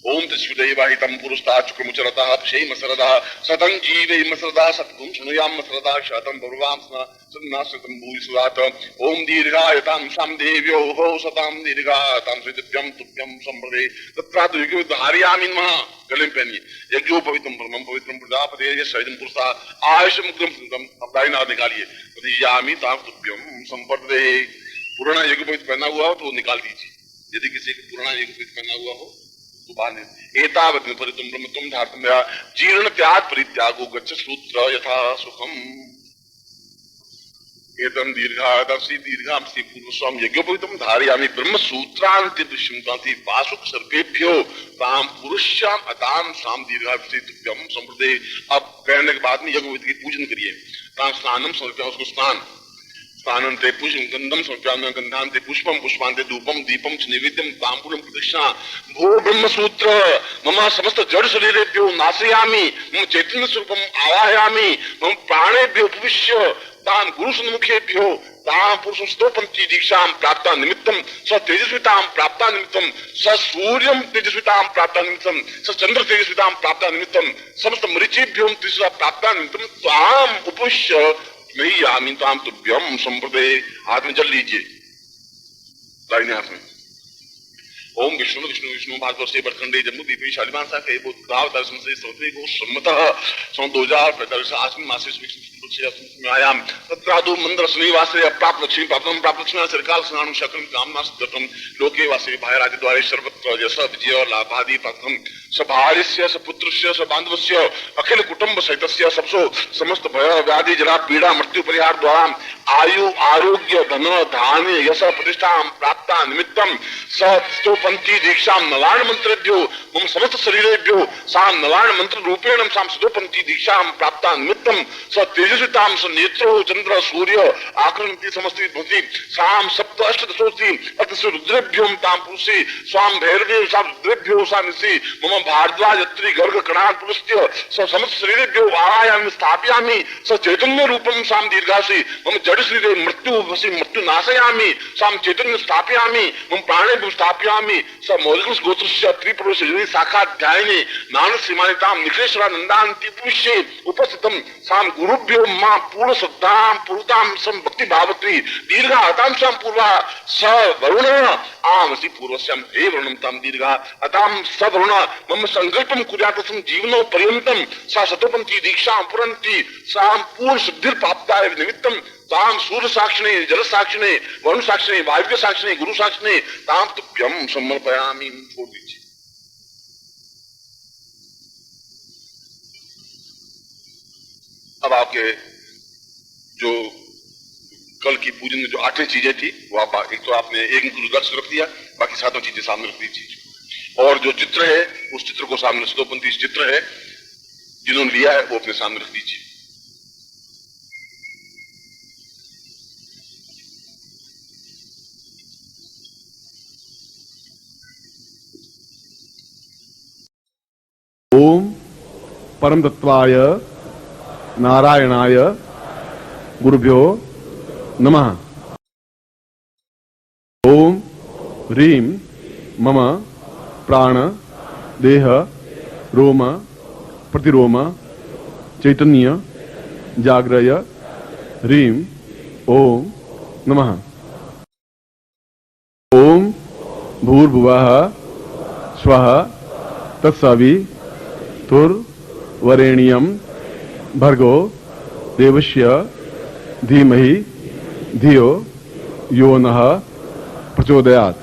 ओम तस्वीदेवाहितम पुरुषता चुक्रमुचरता क्षेम सरदा सतं जीवे मसरदा सत्कुं शृणुयाम मसरदा शतं भगवान सन्नाश्रितं भूयसुरात। ओम दीर्घायतां साम देव्यो हो सतां दीर्घायतां श्रीदिव्यं तुभ्यं संप्रदे। तत्रादु यज्ञोपवीतधारयामि नमः। गले में पहनिए। यज्ञोपवीतम ब्रह्मं पवित्रं प्रजापते यस्यैदं पुरुषा आयुष्यमुग्धं सुन्दरं। अब दाहिना हाथ निकालिए। तदीयामि तां तुभ्यं संप्रदे। पुराना यज्ञोपवीत पहना हुआ हो तो निकाल दीजिए, यदि किसी को पुराना यज्ञोपवीत पहना हुआ हो एतावत् परितुम ब्रह्मत्वं धार्तुं जीर्ण त्याग परित्यागो गच्छ सूत्र यथा सुखम। एतम दीर्घादर्शी दीर्घांसी पूर्वस्वाम यज्ञोपवीतम धारयामि ब्रह्म सूत्रांति दृश्यन्ति वासुक सर्पेभ्यो ताम पुरुष्याम अताम साम दीर्घांसी तुभ्यम संप्रदे। अब कहने के बाद में यज्ञोपवीत की पूजन करिए। ताम स्नानम समर्पयामि, उसको स्नान स्थानन्ते पुष्पं गंधम समर्पयामि गंधान्ते पुष्पम पुष्पान्ते धूपम दीपम च नैवेद्यम तांबूलम प्रदक्षिणा। भो ब्रह्मसूत्र मम समस्त जड़ शरीरेभ्यो नाशयामि मम चैतन्य स्वरूपम आवाहयामि मम प्राणेभ्यो उपविश्य तान् गुरु सन्मुखेभ्यो तां पुरुषं स्तोपन्ति दीक्षां प्राप्ता निमित्तं स तेजस्वितां प्राप्ता निमित्तं स सूर्यं तेजस्वितां प्राप्ता निमित्तं स चंद्र तेजस्वितां प्राप्ता निमित्तं समस्त मरीचिभ्यो तेजस्वितां प्राप्ता निमित्तं ताम् उपविश्य नहीं आमीन ताम तुभ्यम संप्रदे। हाथ में जल लीजिए, दाहिने हाथ में। ओम विष्णु विष्णु विष्णु भागवत से बरखंडे जम्बूद्वीपे शालीवान साके दर्शन से संवत्सरे को सम्मतः सन 2045 आश्विन मासे आयाम तत्रादु मंत्र श्रीवासे प्राप्त लक्ष्मी प्राप्तम प्राप्त लक्ष्मी सरकाल स्नानु शकरम कामना सिद्धतम लोके वासे भायराज द्वारे सर्वत्र यश विजय लाभादि प्राप्तम सभार्यस्य सपुत्रस्य सबान्धवस्य अखिल कुटुंब सहितस्य सबसो समस्त भय व्याधि जरा पीड़ा मृत्यु परिहार द्वारा आयु आरोग्य धन धान्य यश प्रतिष्ठा प्राप्ता निमित्तम सतोपंथी दीक्षा नवान मंत्रेभ्यो मम समस्त शरीरेभ्यो सा नवान मंत्र रूपेण साम सतोपंथी दीक्षा प्राप्ता निमित्तम स तेजस्वी जड़श्रिताम स नेत्रो चंद्र सूर्य आकृति समस्ती भवति साम सप्त अष्टदशोति अतस्य रुद्रेभ्योम ताम पुरुषे स्वाम भैरवे सा रुद्रेभ्यो सा निसि मम भारद्वाज यत्री गर्ग कणात् पुलस्त्य स समस्त शरीरेभ्यो आयामि स्थापयामि स चैतन्य रूपम साम दीर्घासि मम जड़ शरीरे मृत्यु वसि मृत्यु नाशयामि साम चैतन्य स्थापयामि मम प्राणे स्थापयामि स मौलिकस गोत्रस्य त्रिपुरुष शाखाध्यायिने मानस सीमानिताम निखेश्वरानंदान्ति पुष्ये उपस्थितम साम गुरुभ्यो मां पूर्ण श्रद्धाम पूर्वताम सम भक्ति भावत्री दीर्घा अताम साम पूर्वा स वरुण आमसि पूर्वस्याम हे वरुणम ताम दीर्घा अताम स वरुण मम संकल्पम कुर्यातसं जीवनो पर्यंतम सा शतोपंथी दीक्षा पुरंती साम पूर्ण सिद्धिर प्राप्ताय निमित्तम ताम सूर्य साक्षिणे जल साक्षिणे वरुण साक्षिणे वायव्य साक्षिणे गुरु साक्षिणे ताम तुभ्यम समर्पयामि। छोड़ दीजिए। अब आपके जो कल की पूजन में जो 8 चीजें थी वो आप एक तो आपने एक गुरुदर्श रख दिया, बाकी 7 चीजें सामने रख दीजिए। और जो चित्र है उस चित्र को सामने, शतोपंथी चित्र है जिन्होंने लिया है वो अपने सामने रख दीजिए। ओम परम तत्वाय नारायणाय गुरुभ्यो नमः। ओम ह्रीं मम प्राण देह रोम प्रतिरोम चैतन्य जाग्रय ह्रीं ओम नमः। ओम भूर्भुवः स्वः तत्सवितुर्वरेण्यं भर्गो देवस्य धीमहि धियो यो नः प्रचोदयात्।